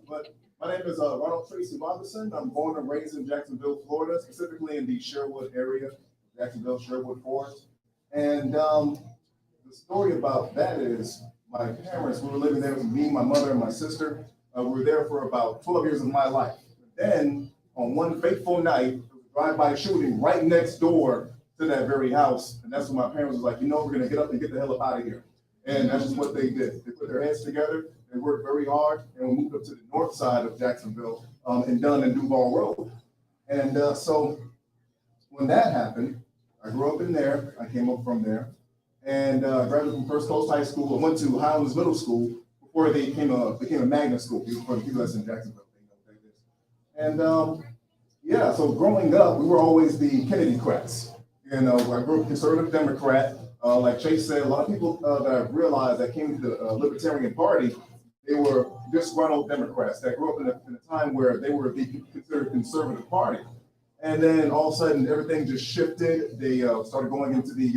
but my name is Ronald Tracy Robinson. I'm born and raised in Jacksonville, Florida, specifically in the Sherwood area, Jacksonville, Sherwood Forest. And the story about that is my parents, we were living there with me, my mother, and my sister. We were there for about 12 years of my life. Then on one fateful night, drive-by shooting right next door to that very house. And that's when my parents was like, you know, we're gonna get up and get the hell up out of here. And that's just what they did. They put their heads together, they worked very hard, and we moved up to the north side of Jacksonville, in Dunn and Duval Road. And so when that happened, I grew up in there, I came up from there, and graduated from First Coast High School. I went to Highlands Middle School before they became a magnet school for the people that's in Jacksonville. And yeah, so growing up, we were always the Kennedy-crats. You know, I grew up conservative Democrat. Like Chase said, a lot of people that I've realized that came to the Libertarian Party, they were disgruntled Democrats that grew up in a time where they were the considered conservative party. And then all of a sudden, everything just shifted. They started going into the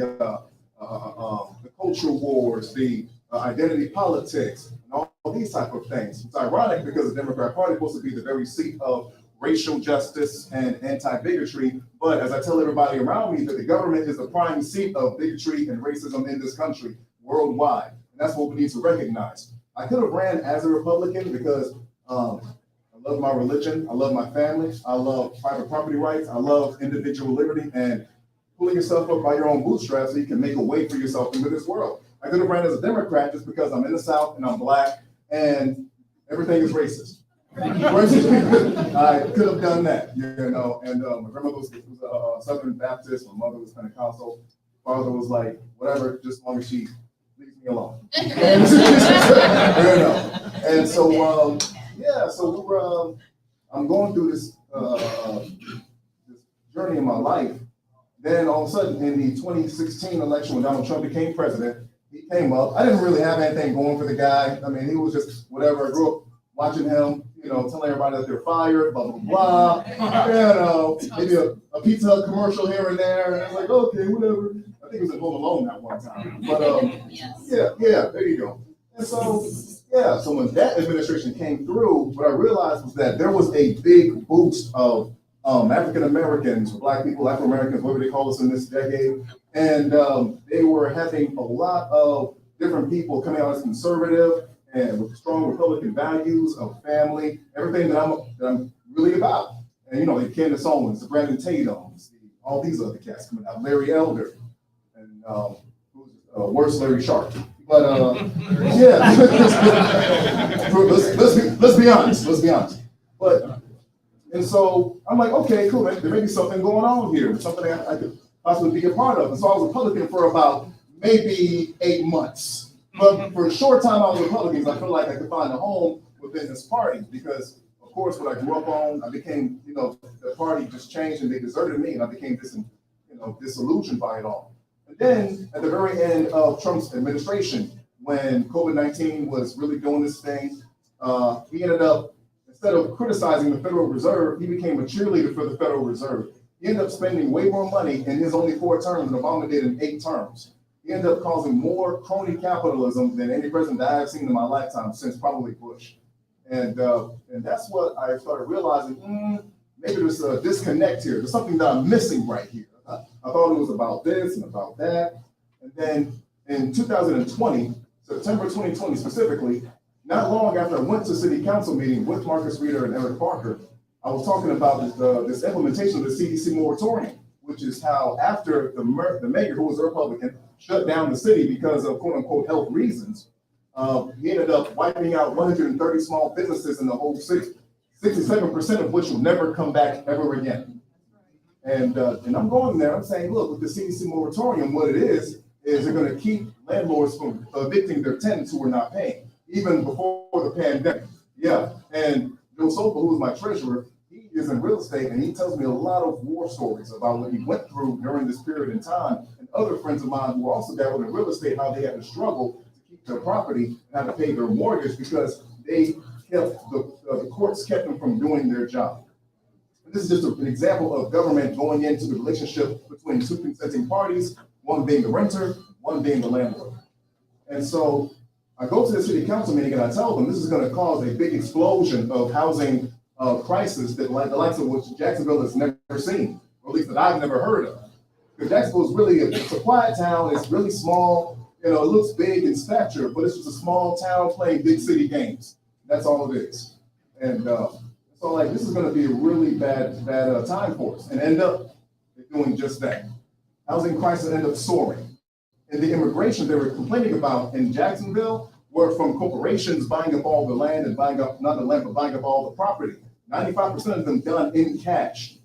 cultural wars, the identity politics, and all these type of things. It's ironic because the Democrat Party is supposed to be the very seat of racial justice and anti-bigotry. But as I tell everybody around me, that the government is the prime seat of bigotry and racism in this country, worldwide. And that's what we need to recognize. I could have ran as a Republican because I love my religion, I love my family, I love private property rights, I love individual liberty, and pulling yourself up by your own bootstraps so you can make a way for yourself into this world. I could have ran as a Democrat just because I'm in the South and I'm Black and everything is racist. I could have done that, you know, and my grandmother was a Southern Baptist, my mother was Pentecostal, father was like, whatever, just as long as she leaves me alone. And, you know, and so, yeah, so we were, I'm going through this journey in my life. Then all of a sudden, in the 2016 election, when Donald Trump became president, he came up. I didn't really have anything going for the guy. I mean, he was just whatever. I grew up watching him, you know, telling everybody that they're fired, blah, blah, blah. You know, maybe a Pizza Hut commercial here and there. And I was like, okay, whatever. I think it was at Home Alone that one time. But yeah, there you go. And so, yeah, so when that administration came through, what I realized was that there was a big boost of African Americans, Black people, Afro Americans, whatever they call us in this decade. And they were having a lot of different people coming out as conservative and with strong Republican values of family, everything that I'm really about. And you know, the Candace Owens, the Brandon Tatums, all these other cats coming out, Larry Elder, and worse, Larry Sharp. But yeah, let's be honest. But and so I'm like, okay, cool. There may be something going on here, something I could possibly be a part of. And so I was Republican for about maybe 8 months. But for a short time I was Republican, I feel like I could find a home within this party because, of course, what I grew up on, I became, you know, the party just changed and they deserted me, and I became disillusioned by it all. And then at the very end of Trump's administration, when COVID-19 was really doing this thing, he ended up, instead of criticizing the Federal Reserve, he became a cheerleader for the Federal Reserve. He ended up spending way more money in his only 4 terms than Obama did in 8 terms. He ended up causing more crony capitalism than any president that I have seen in my lifetime since probably Bush. And that's what I started realizing, maybe there's a disconnect here. There's something that I'm missing right here. I thought it was about this and about that. And then in 2020, September 2020 specifically, not long after I went to city council meeting with Marcus Reeder and Eric Parker, I was talking about this implementation of the CDC moratorium, which is how after the mayor, who was a Republican, shut down the city because of quote unquote health reasons, he ended up wiping out 130 small businesses in the whole city, 67% of which will never come back ever again. And I'm going there, I'm saying, look, with the CDC moratorium, what it is they're going to keep landlords from evicting their tenants who are not paying, even before the pandemic. Yeah, and Bill Soper, who is my treasurer, he is in real estate, and he tells me a lot of war stories about what he went through during this period in time, and other friends of mine who also dabbled in real estate, how they had to struggle to keep their property and how to pay their mortgage because they kept the courts kept them from doing their job. And this is just an example of government going into the relationship between two consenting parties, one being the renter, one being the landlord. And so I go to the city council meeting and I tell them this is going to cause a big explosion of housing crisis that the likes of which Jacksonville has never seen, or at least that I've never heard of. Because Jacksonville is really it's a quiet town. It's really small. You know, it looks big in stature, but it's just a small town playing big city games. That's all it is. And so, like, this is going to be a really bad time for us, and end up doing just that. Housing prices end up soaring. And the immigration they were complaining about in Jacksonville were from corporations buying up all the land and buying up, not the land, but buying up all the property. 95% of them done in cash,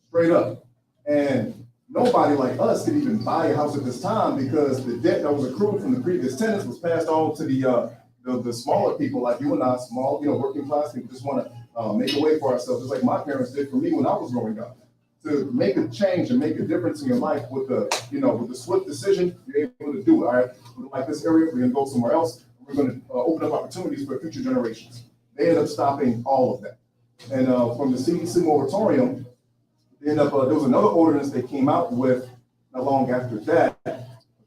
straight up. And nobody like us could even buy a house at this time because the debt that was accrued from the previous tenants was passed on to the smaller people like you and I, small, working class people just want to make a way for ourselves, just like my parents did for me when I was growing up. To make a change and make a difference in your life with the swift decision, you're able to do it. All right, we don't like this area, we're going to go somewhere else. We're going to open up opportunities for future generations. They end up stopping all of that. And from the CDC moratorium, they end up there was another ordinance they came out with not long after that. I'm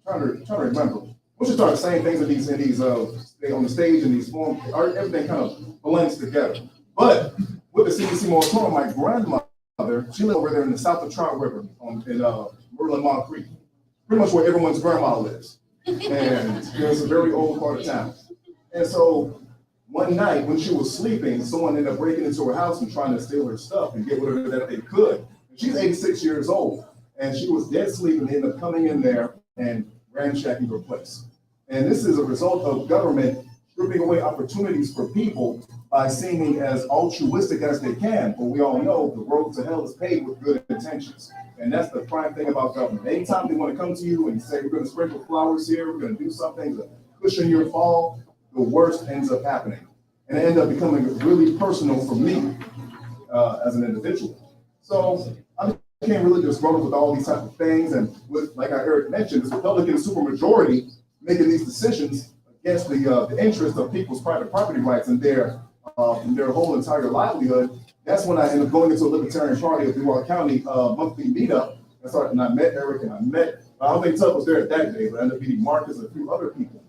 trying to remember. Once you start saying things in these on the stage in these forms, everything kind of blends together. But with the CDC moratorium, my grandmother, she lived over there in the south of Trout River in Merlin Mont Creek, pretty much where everyone's grandma lives. And it's a very old part of town. And so one night when she was sleeping, someone ended up breaking into her house and trying to steal her stuff and get whatever that they could. And she's 86 years old, and she was dead asleep, and they ended up coming in there and ransacking her place. And this is a result of government stripping away opportunities for people by seeming as altruistic as they can. But we all know the road to hell is paved with good intentions. And that's the prime thing about government. Anytime they want to come to you and say, we're going to sprinkle flowers here, we're going to do something to cushion your fall, the worst ends up happening. And it ends up becoming really personal for me as an individual. So I became really disgruntled with all these type of things. And with, like Eric mentioned, this Republican supermajority making these decisions against the interest of people's private property rights and their whole entire livelihood. That's when I ended up going into a Libertarian Party of Duval County monthly meetup. And I met Eric, and I don't think Tub was there that day, but I ended up meeting Marcus and a few other people.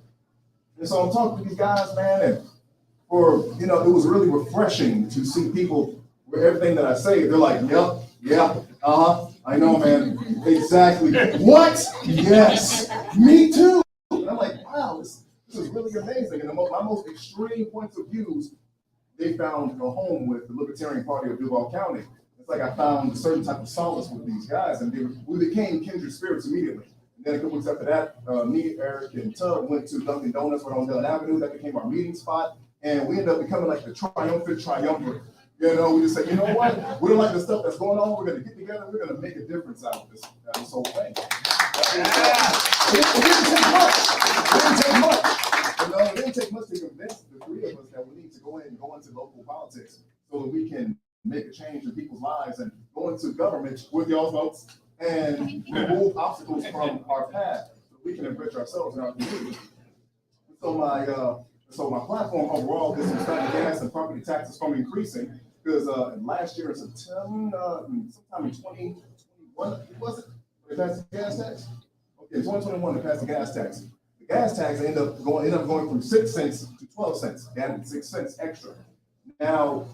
And so I'm talking to these guys, man, and it was really refreshing to see people where everything that I say, they're like, yep, yeah, I know, man, exactly. What? Yes, me too. And I'm like, wow, this is really amazing. And my most extreme points of views, they found a home with the Libertarian Party of Duval County. It's like I found a certain type of solace with these guys, and we became kindred spirits immediately. And then a couple weeks after that, me, Eric, and Tub went to Dunkin' Donuts right on Dillon Avenue. That became our meeting spot, and we ended up becoming like the triumvirate. We just said, you know what? We don't like the stuff that's going on. We're going to get together. We're going to make a difference out of this whole thing. It didn't take much. It didn't take much to convince the three of us that we need to go into local politics so that we can make a change in people's lives and go into government with y'all votes and remove obstacles from our path so we can enrich ourselves and our community. So my platform overall is to stop the gas and property taxes from increasing because last year in September, sometime in 2021, was it? They passed the gas tax? Okay, 2021 they passed the gas tax. The gas tax ended up going from 6 cents to 12 cents, added 6 cents extra. Now,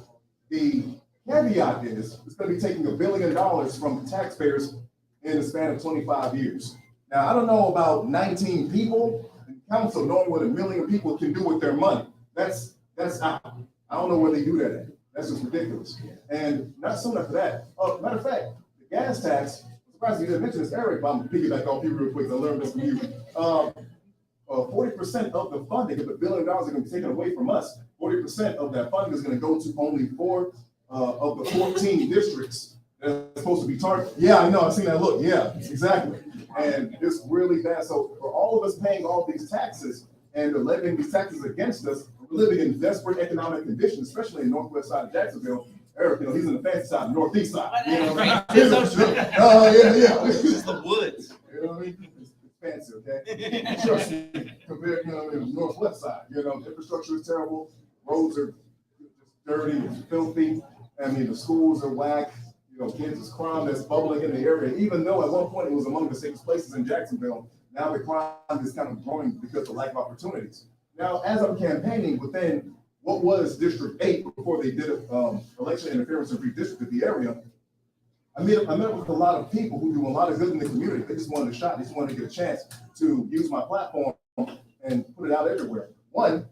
the caveat is it's going to be taking $1 billion from the taxpayers in the span of 25 years. Now, I don't know about 19 people in council knowing what 1 million people can do with their money. That's out. I don't know where they do that at. That's just ridiculous. And not soon after that, matter of fact, the gas tax, I'm surprised you didn't mention this, Eric, but I'm going to piggyback off you real quick. I learned this from you. 40% of the funding, if $1 billion are going to be taken away from us, 40% of that funding is going to go to only 4 of the 14 districts That's supposed to be targeted. Yeah, I know. I've seen that look. Yeah, exactly. And it's really bad. So for all of us paying all these taxes and they're levying these taxes against us, we're living in desperate economic conditions, especially in the northwest side of Jacksonville. Eric, he's in the fancy side, the northeast side. You know what I mean? Yeah. This is the woods. You know what I mean? It's fancy, okay? Trust me, compared, to the northwest side. Infrastructure is terrible. Roads are just dirty and filthy. I mean, the schools are whack. Kids is crime that's bubbling in the area. Even though at one point it was among the safest places in Jacksonville, now the crime is kind of growing because of lack of opportunities. Now, as I'm campaigning within what was District 8 before they did election interference and redistricted the area, I met with a lot of people who do a lot of good in the community. They just wanted a shot. They just wanted to get a chance to use my platform and put it out everywhere. One,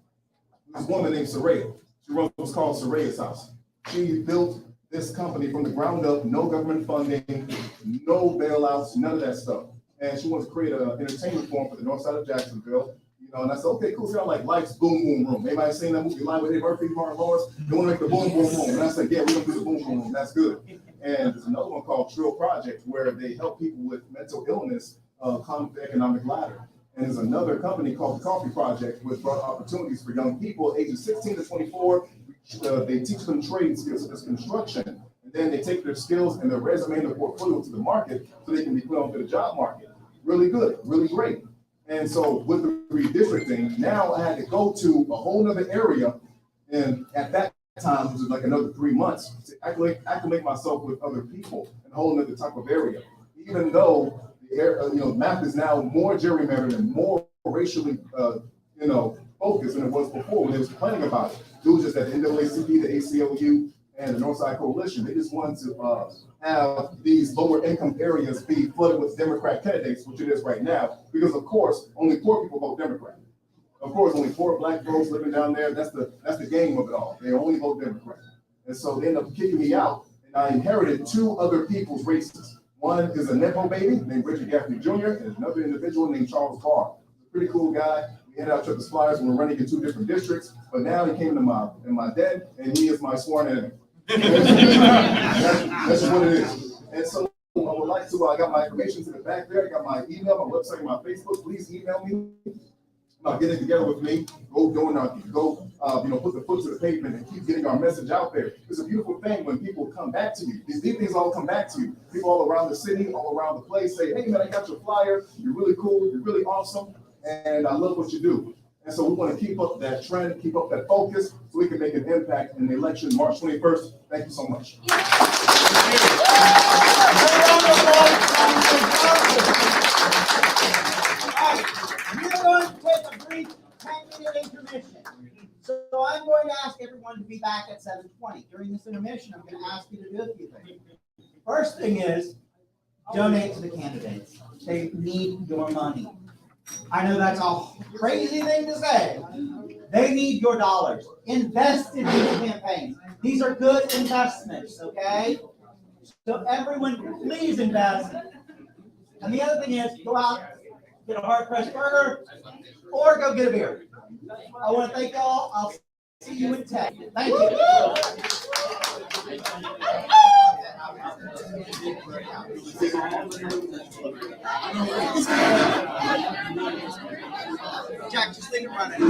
this woman named Soraya. She runs what's called Soraya's House. She built this company from the ground up, no government funding, no bailouts, none of that stuff. And she wants to create an entertainment forum for the north side of Jacksonville. And I said, okay, cool. Sound like Life's Boom Boom Room. Anybody seen that movie Live with Eddie Murphy, Martin Lawrence? They want to make the Boom Boom Room. And I said, yeah, we're going to do the Boom Boom Room. That's good. And there's another one called Trill Project where they help people with mental illness climb the economic ladder. And there's another company called the Coffee Project, which brought opportunities for young people ages 16 to 24. They teach them trade skills such as construction, and then they take their skills and their resume and their portfolio to the market so they can be put onto the job market. Really good, really great. And so with the redistricting, now I had to go to a whole nother area, and at that time, which was like another 3 months, to acclimate myself with other people in a whole nother type of area. Even though the map is now more gerrymandered and more racially, focused than it was before when they was complaining about it. It was just that the NAACP, the ACLU, and the Northside Coalition, they just wanted to have these lower income areas be flooded with Democrat candidates, which it is right now, because of course, only poor people vote Democrat. Of course, only poor black folks living down there, that's the game of it all. They only vote Democrat. And so they ended up kicking me out, and I inherited 2 other people's races. One is a Nepo baby named Richard Gaffney Jr., and another individual named Charles Barr. Pretty cool guy. We handed out each other's flyers when we're running in 2 different districts, but now he came to my den, and he is my sworn enemy. That's just what it is. And so I would like to, I got my information to the back there. I got my email, my website, my Facebook. Please email me about getting together with me. Go put the foot to the pavement and keep getting our message out there. It's a beautiful thing when people come back to you. These things all come back to you. People all around the city, all around the place say, hey man, I got your flyer. You're really cool. You're really awesome. And I love what you do. And so we want to keep up that trend, keep up that focus, so we can make an impact in the election March 21st. Thank you so much. We're going to take a brief 10-minute intermission. So I'm going to ask everyone to be back at 7:20. During this intermission, I'm going to ask you to do a few things. First thing is donate to the candidates. They need your money. I know that's a crazy thing to say. They need your dollars. Invest in these campaigns. These are good investments, okay? So everyone, please invest. And the other thing is, go out, get a hard-pressed burger, or go get a beer. I want to thank y'all. I'll see you in 10. Thank you. Jack, just leave it running.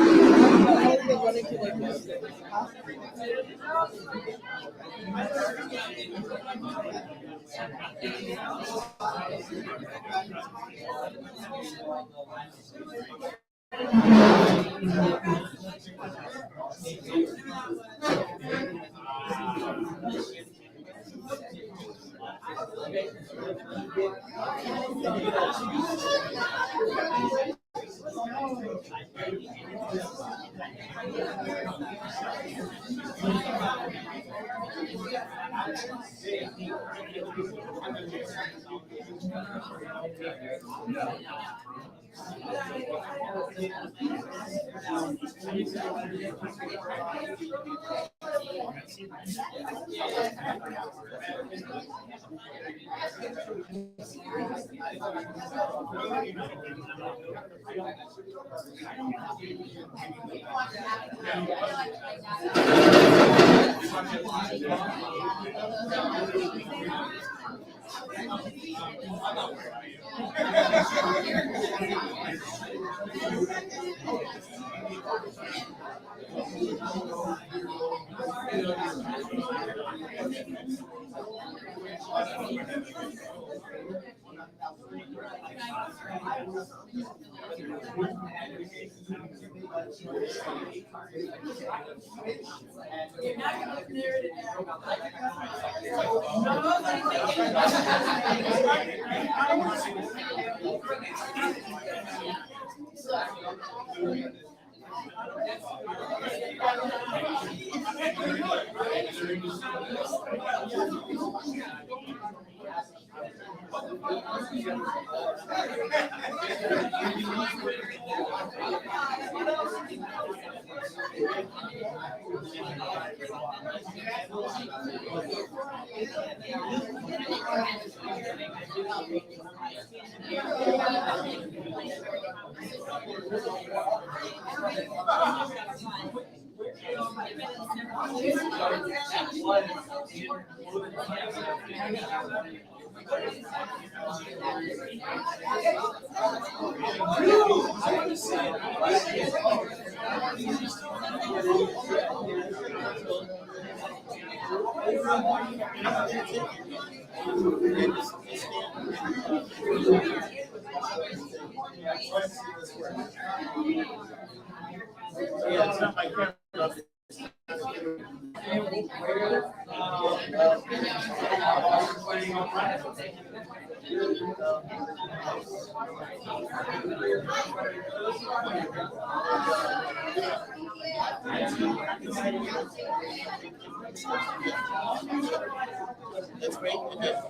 That's great. Yep,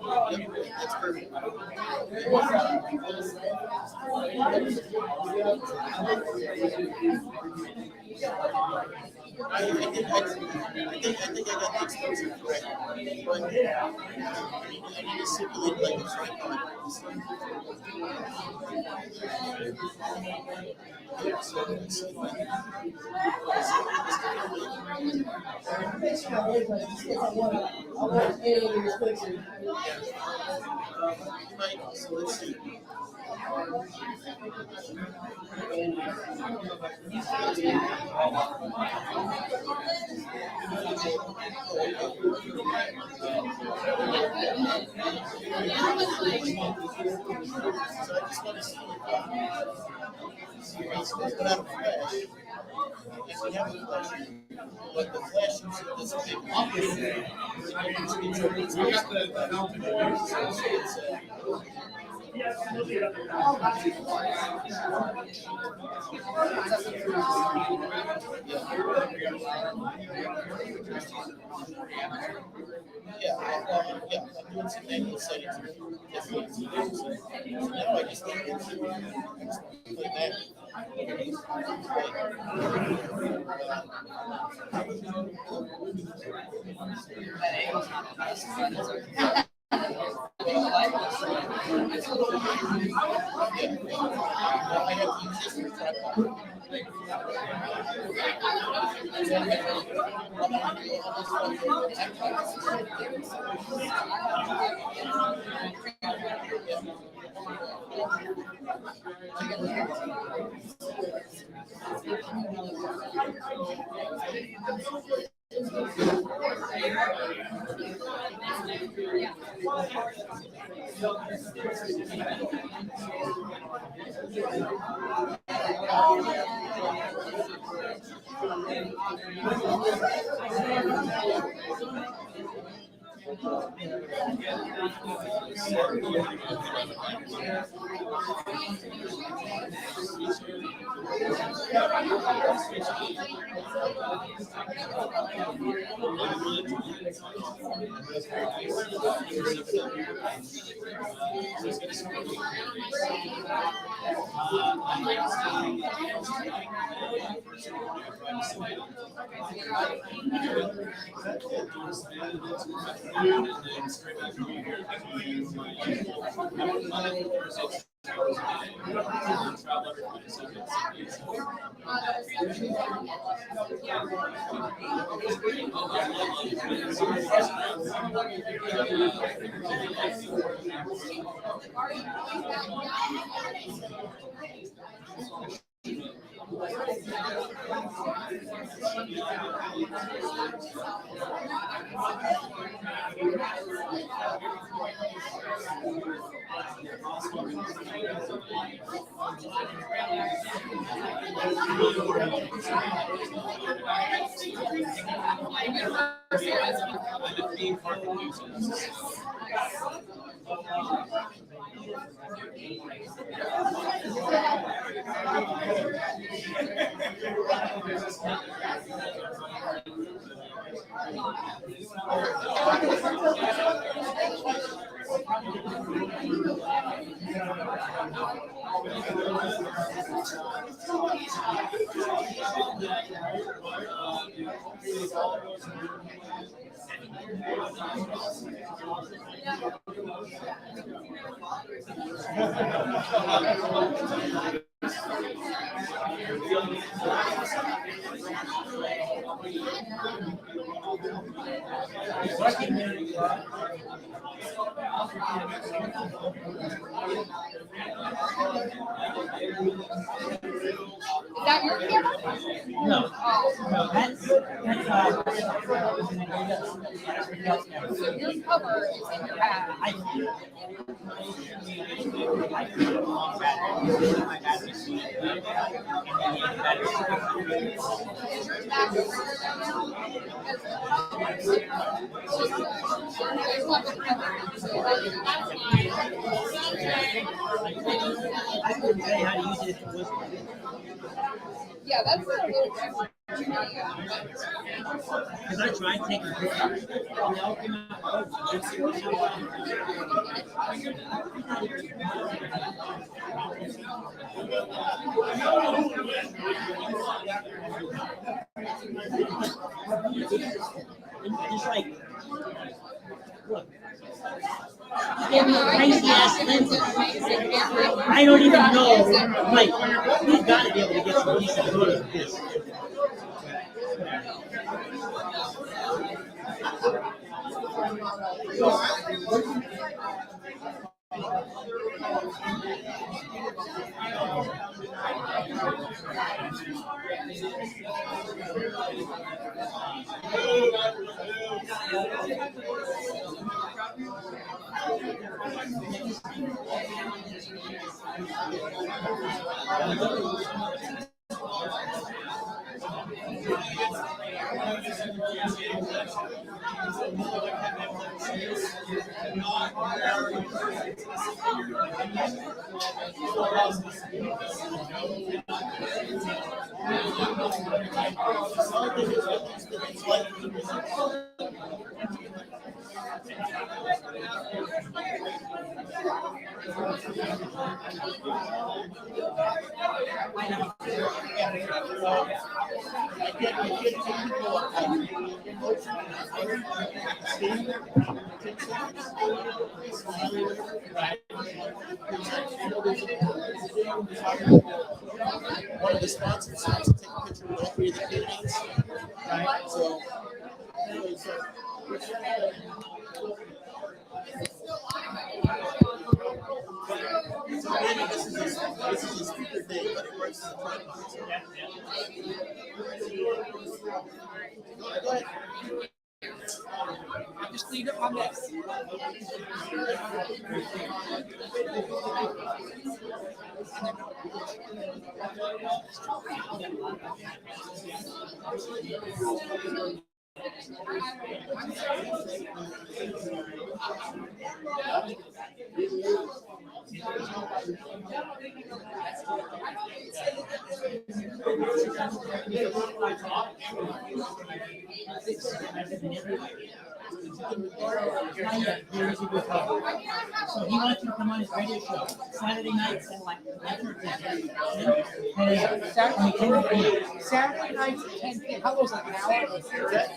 that's perfect. I think I got the exposure correct. But I need to simulate like a tripod. So let's see. But the flash is this big operator. Yeah, I'm doing some manual settings. So now I just need to play back. I have to use this for tripod. that your camera? No. Oh. No, that's Your cover is in your bag. Is your bag further down now? Because the cover is like, there's like a cover. So that's fine. I couldn't tell you how to use it if it was. Yeah, that's a little different. Because I tried taking pictures. They all came out. Just like, look. Give me a crazy ass lens. I don't even know. Like, we've got to be able to get some decent photos of this. One of the sponsors has to take a picture with all three of the candidates. Right. So, maybe this is a speaker thing, but it works as a tripod. So. Go ahead. Just leave it on this. So he wants you to come on his radio show Saturday nights at like 9 or 10. Saturday nights at 10 p.m. How long is that? An hour?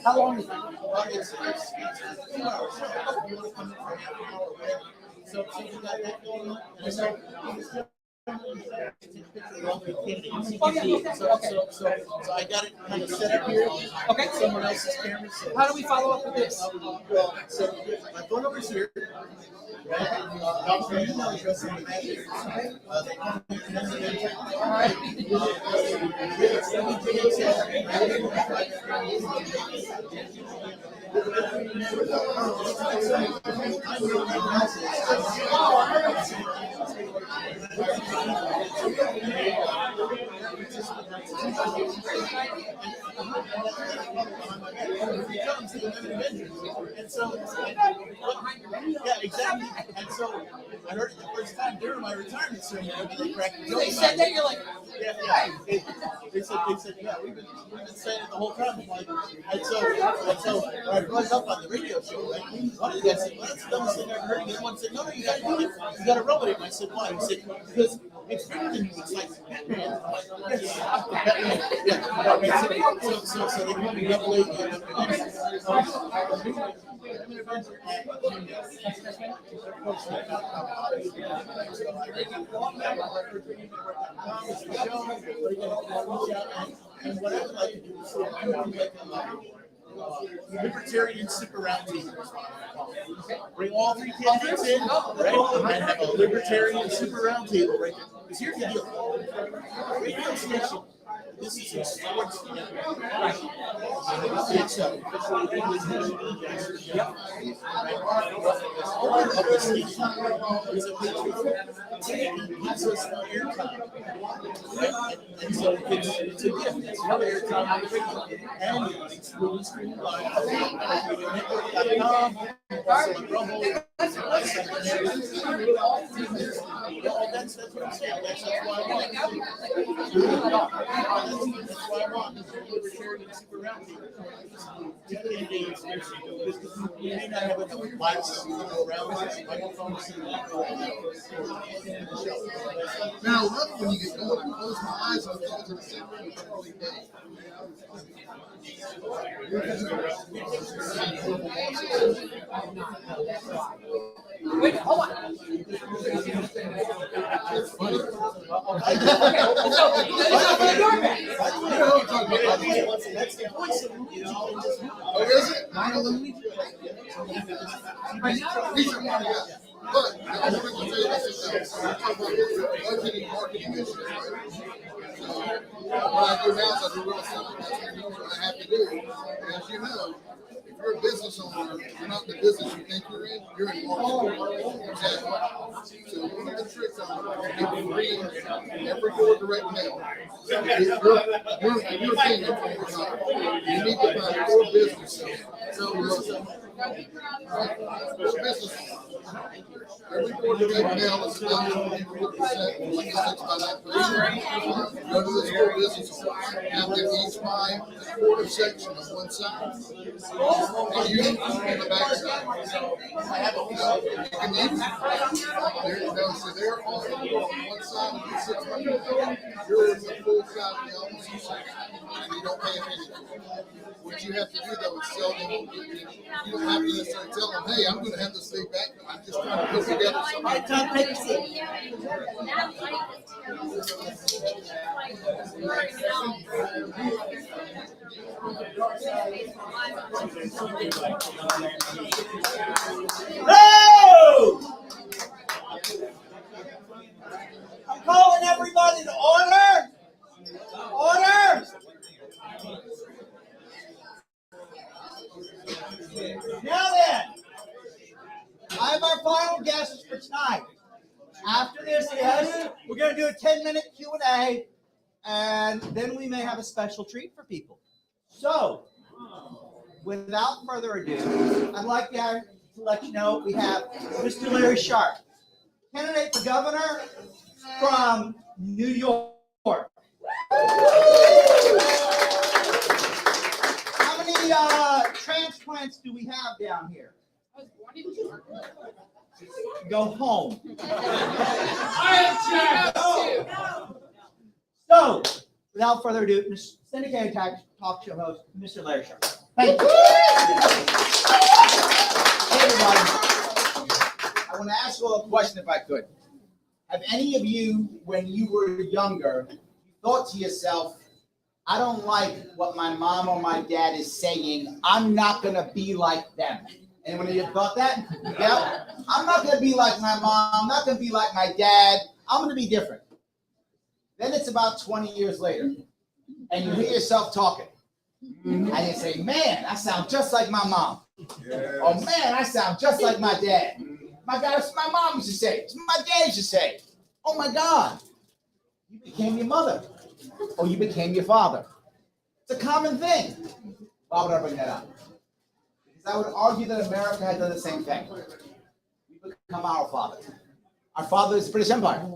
How long is that? It's 2 hours. If you want to come in for half an hour, whatever. So you got that going on. And so So I got it kind of set up here. Okay. Someone else's camera. So, How do we follow up with this? well, so my phone number's here. Right? My email address on the message. And so, yeah, exactly. And so I heard it the first time during my retirement ceremony. They cracked the joke. They said that, you're like, Yeah. They said, yeah, we've been saying it the whole time. I'm like, and so I brought it up on the radio show, right? One of the guys said, well, that's the dumbest thing I've ever heard. And then one said, no, you gotta do it. You gotta rub it. And I said, why? He said, because it's bigger than you. It's like Batman. I'm like, yeah. So they call me double A. And what I would like to do is sort of do like libertarian super roundtable. Bring all three candidates in, right? And have a libertarian super roundtable, right? Because here's the deal. Radio station. This is a sports network. It's a owner of the station is a patriot. It gives us airtime. Right? And so it's a gift. It's no airtime on the radio. And it's really streaming live. Network.com. Also on Rumble. That's what I'm saying. That's why I want it. That's why I want this libertarian super roundtable. Two candidates, you may not have enough lights to go around with microphones. Now, I love when you get going. I close my eyes and go to the center of the early day. wait, hold on. It's funny. Okay, so, That's the voice of Luigi. Oh, is it? Mario Luigi? He's a funny guy. But I wanted to tell you this else. We're talking about budgeting marketing issues, right? So what I do now is I do real estate. That's what I have to do. And as you know, if you're a business owner, you're not in the business you think you're in marketing. Exactly. So one of the tricks I'm people read every door direct mail. You're a thing that you need to find your business. So business. Every door direct mail is about 24%, like a 6 by 9 page. Go to the store business and then each buy a quarter section on one side. And you on the back side. You can even, so they're on one side of the 6 by 9. You're in the full side of the opposite side. And you don't pay a penny. What you have to do though is sell them. You don't have to necessarily tell them, hey, I'm going to have this thing back. I'm just trying to put together something. All right, Tom, take a seat. I'm calling everybody to order. Order. Now then, I have our final guests for tonight. After this, yes, we're going to do a 10-minute Q&A, and then we may have a special treat for people. So, without further ado, I'd like to let you know we have Mr. Larry Sharp, candidate for governor from New York. How many transplant plants do we have down here? I was born in New York. Go home. I object. So, without further ado, syndicated talk show host, Mr. Larry Sharp. Thank you. Hey everybody, I want to ask you all a question if I could. Have any of you, when you were younger, thought to yourself, I don't like what my mom or my dad is saying, I'm not going to be like them? Anyone of you thought that? Yeah? I'm not going to be like my mom, I'm not going to be like my dad, I'm going to be different. Then it's about 20 years later, and you hear yourself talking. And you say, man, I sound just like my mom. Yes. Oh man, I sound just like my dad. My God, it's my mom used to say. It's my dad used to say. Oh my God, you became your mother, or you became your father. It's a common thing. Why would I bring that up? Because I would argue that America had done the same thing. We become our father. Our father is the British Empire.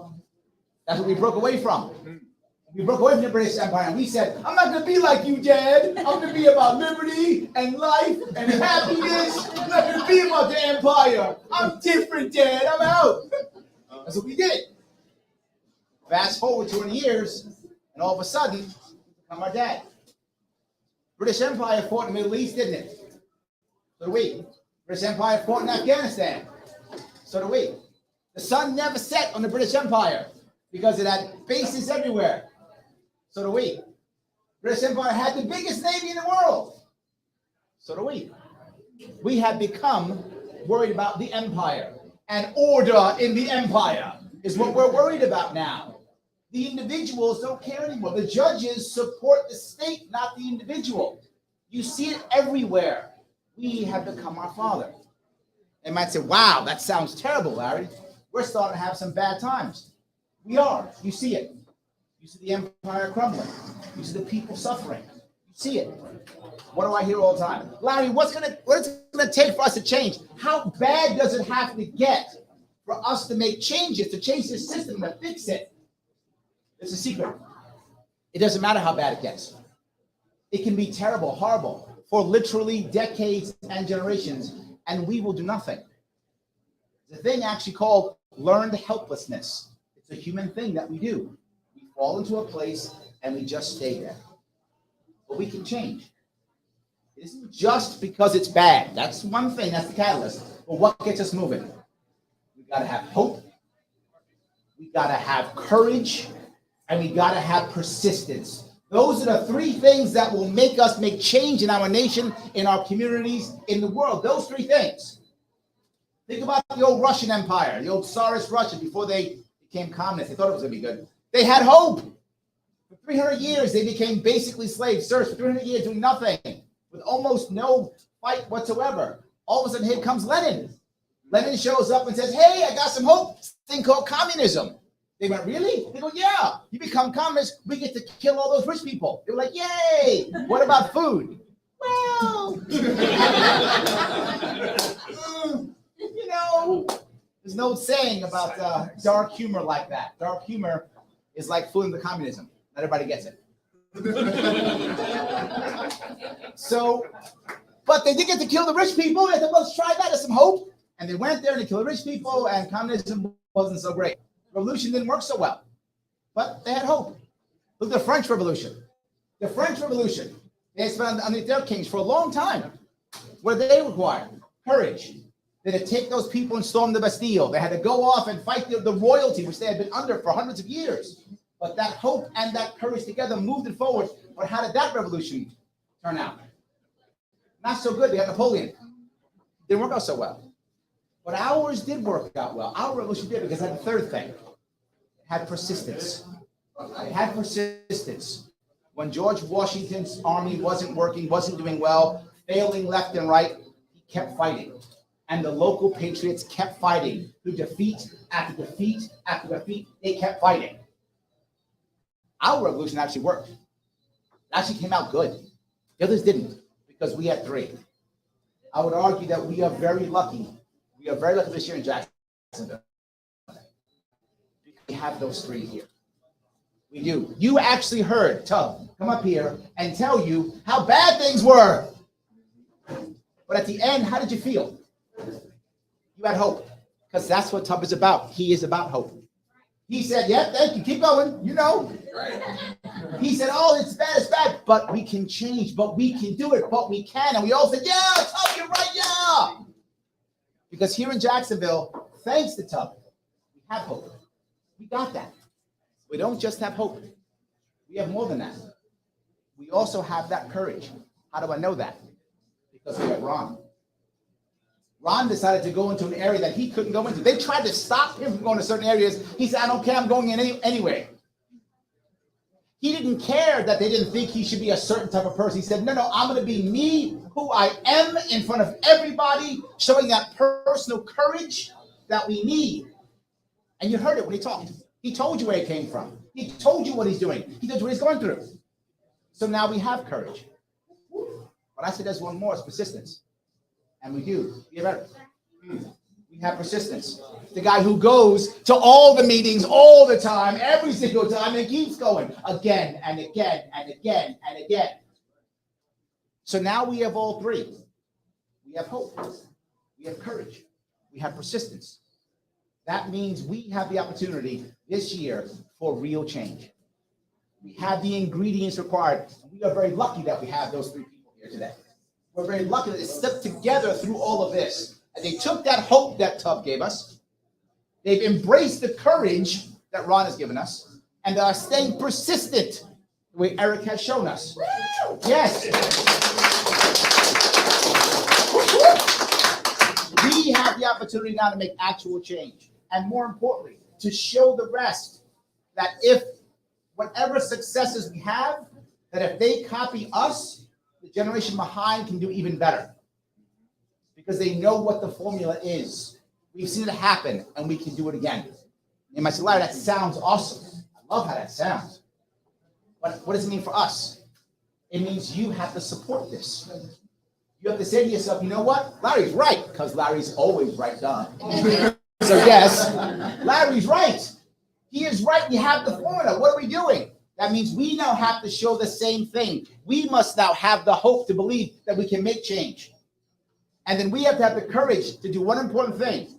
That's what we broke away from. We broke away from the British Empire and we said, I'm not going to be like you, Dad. I'm going to be about liberty and life and happiness. I'm not going to be about the empire. I'm different, Dad. I'm out. That's what we did. Fast forward 20 years, and all of a sudden, we become our dad. British Empire fought in the Middle East, didn't it? So do we. British Empire fought in Afghanistan. So do we. The sun never set on the British Empire because it had bases everywhere. So do we. British Empire had the biggest navy in the world. So do we. We have become worried about the empire, and order in the empire is what we're worried about now. The individuals don't care anymore. The judges support the state, not the individual. You see it everywhere. We have become our father. They might say, wow, that sounds terrible, Larry. We're starting to have some bad times. We are. You see it. You see the empire crumbling. You see the people suffering. You see it. What do I hear all the time? Larry, what is it gonna take for us to change? How bad does it have to get for us to make changes, to change the system, to fix it? It's a secret. It doesn't matter how bad it gets. It can be terrible, horrible, for literally decades and generations, and we will do nothing. There's a thing actually called learned helplessness. It's a human thing that we do. We fall into a place and we just stay there. But we can change. It isn't just because it's bad. That's one thing, that's the catalyst. But what gets us moving? We gotta have hope, we gotta have courage, and we gotta have persistence. Those are the three things that will make us make change in our nation, in our communities, in the world. Those three things. Think about the old Russian Empire, the old Tsarist Russia, before they became communist. They thought it was gonna be good. They had hope. For 300 years, they became basically slaves, serfs, for 300 years doing nothing, with almost no fight whatsoever. All of a sudden, here comes Lenin. Lenin shows up and says, hey, I got some hope, this thing called communism. They went, really? They go, yeah, you become communist, we get to kill all those rich people. They were like, yay, what about food? Well, you know, there's no saying about dark humor like that. Dark humor is like fooling the communism. Not everybody gets it. So, but they did get to kill the rich people. They thought, well, let's try that. There's some hope. And they went there and they killed the rich people, and communism wasn't so great. Revolution didn't work so well. But they had hope. Look at the French Revolution. The French Revolution, they spent underneath their kings for a long time. What did they require? Courage. They had to take those people and storm the Bastille. They had to go off and fight the royalty, which they had been under for hundreds of years. But that hope and that courage together moved it forward. But how did that revolution turn out? Not so good. They had Napoleon. Didn't work out so well. But ours did work out well. Our revolution did, because it had the third thing. It had persistence. It had persistence. When George Washington's army wasn't working, wasn't doing well, failing left and right, he kept fighting. And the local patriots kept fighting. Through defeat after defeat after defeat, they kept fighting. Our revolution actually worked. It actually came out good. The others didn't, because we had three. I would argue that we are very lucky. We are very lucky this year in Jacksonville. We have those three here. We do. You actually heard Tub come up here and tell you how bad things were. But But at the end, how did you feel? You had hope, because that's what Tub is about. He is about hope. He said, yeah, thank you, keep going, you know. He said, oh, it's bad, but we can change, but we can do it, but we can. And we all said, yeah, Tub, you're right, yeah. Because here in Jacksonville, thanks to Tub, we have hope. We got that. We don't just have hope. We have more than that. We also have that courage. How do I know that? Because we have Ron. Ron decided to go into an area that he couldn't go into. They tried to stop him from going to certain areas. He said, I don't care, I'm going in anyway. He didn't care that they didn't think he should be a certain type of person. He said, no, I'm going to be me, who I am, in front of everybody, showing that personal courage that we need. And you heard it when he talked. He told you where he came from. He told you what he's doing. He told you what he's going through. So now we have courage. But I said there's one more, it's persistence. And we do. We have persistence. The guy who goes to all the meetings all the time, every single time, and keeps going again and again and again and again. So now we have all three. We have hope. We have courage. We have persistence. That means we have the opportunity this year for real change. We have the ingredients required. And we are very lucky that we have those three people here today. We're very lucky that they stuck together through all of this. And they took that hope that Tub gave us. They've embraced the courage that Ron has given us. And they are staying persistent, the way Eric has shown us. Yes. We have the opportunity now to make actual change. And more importantly, to show the rest that if whatever successes we have, that if they copy us, the generation behind can do even better. Because they know what the formula is. We've seen it happen, and we can do it again. And my Larry, that sounds awesome. I love how that sounds. But what does it mean for us? It means you have to support this. You have to say to yourself, you know what? Larry's right, because Larry's always right, Don. So yes, Larry's right. He is right. We have the formula. What are we doing? That means we now have to show the same thing. We must now have the hope to believe that we can make change. And then we have to have the courage to do one important thing.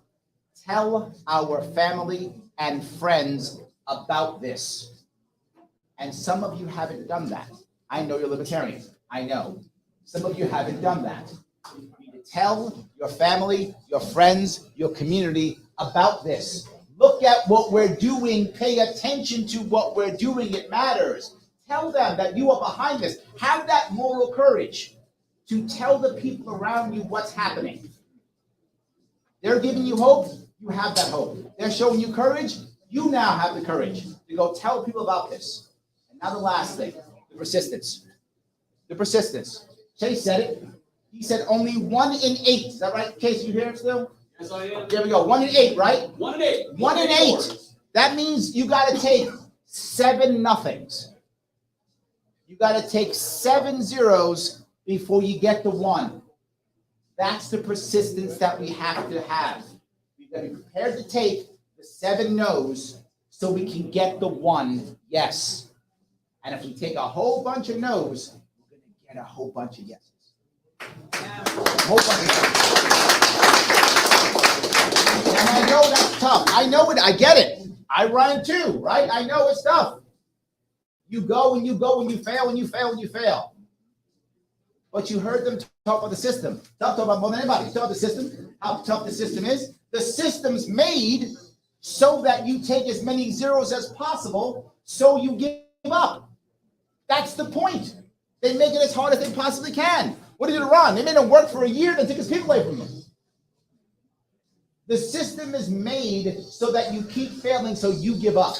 Tell our family and friends about this. And some of you haven't done that. I know you're libertarian. I know. Some of you haven't done that. You need to tell your family, your friends, your community about this. Look at what we're doing. Pay attention to what we're doing. It matters. Tell them that you are behind this. Have that moral courage to tell the people around you what's happening. They're giving you hope. You have that hope. They're showing you courage. You now have the courage to go tell people about this. And now the last thing, the persistence. The persistence. Chase said it. He said only 1 in 8. Is that right, Chase? You hear it still? Yes, I am. There we go. 1 in 8, right? 1 in 8. 1 in 8. That means you got to take 7 nothings. You got to take 7 zeros before you get the 1. That's the persistence that we have to have. We've got to be prepared to take the 7 no's so we can get the 1 yes. And if we take a whole bunch of no's, we're going to get a whole bunch of yeses. A whole bunch of yeses. And I know that's tough. I know it. I get it. I run too, right? I know it's tough. You go and you go and you fail and you fail and you fail. But you heard them talk about the system. Talk about more than anybody. Talk about the system, how tough the system is. The system's made so that you take as many zeros as possible so you give up. That's the point. They make it as hard as they possibly can. What did it run? They made him work for a year to take his people away from him. The system is made so that you keep failing so you give up.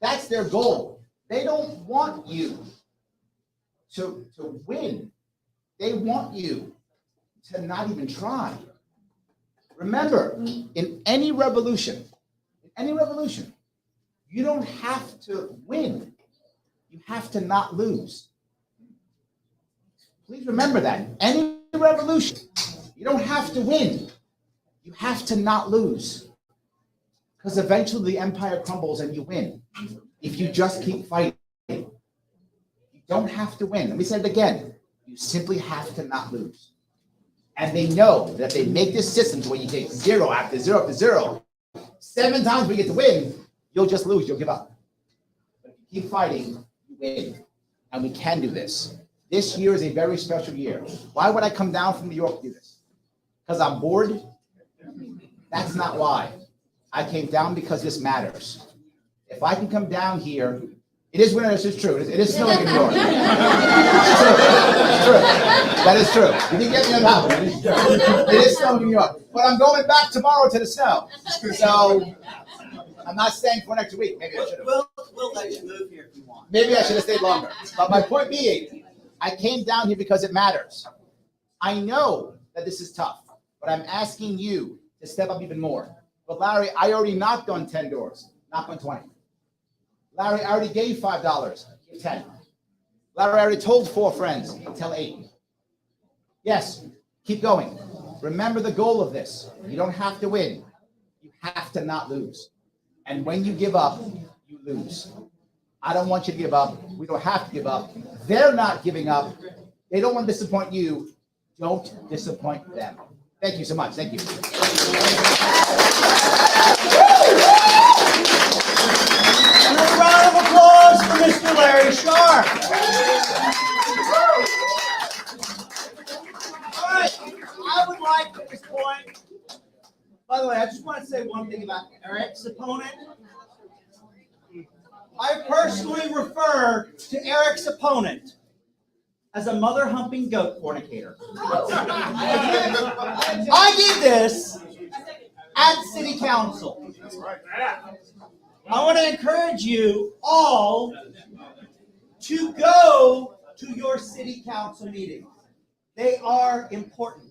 That's their goal. They don't want you to win. They want you to not even try. Remember, in any revolution, you don't have to win. You have to not lose. Please remember that. In any revolution, you don't have to win. You have to not lose. Because eventually the empire crumbles and you win. If you just keep fighting. You don't have to win. Let me say it again. You simply have to not lose. and they know that they make this system to where you take 0 after 0 after 0, 7 times we get to win, you'll just lose, you'll give up. But if you keep fighting, you win. And we can do this. This year is a very special year. Why would I come down from New York to do this? Because I'm bored? That's not why. I came down because this matters. If I can come down here, it is winter, this is true. It is snowing in New York. It's true. That is true. You didn't get me on that one. It is true. It is snowing in New York. But I'm going back tomorrow to the snow. So I'm not staying for an extra week. Maybe I should have. We'll let you move here if you want. Maybe I should have stayed longer. But my point being, I came down here because it matters. I know that this is tough, but I'm asking you to step up even more. But Larry, I already knocked on 10 doors, knock on 20. Larry, I already gave $5, give 10. Larry, I already told 4 friends, tell 8. Yes, keep going. Remember the goal of this. You don't have to win. You have to not lose. And when you give up, you lose. I don't want you to give up. We don't have to give up. They're not giving up. They don't want to disappoint you. Don't disappoint them. Thank you so much. Thank you. And a round of applause for Mr. Larry Sharp. All right, I would like at this point, by the way, I just want to say one thing about Eric's opponent. I personally refer to Eric's opponent as a mother-humping goat fornicator. I did this at City Council. I want to encourage you all to go to your City Council meetings. They are important.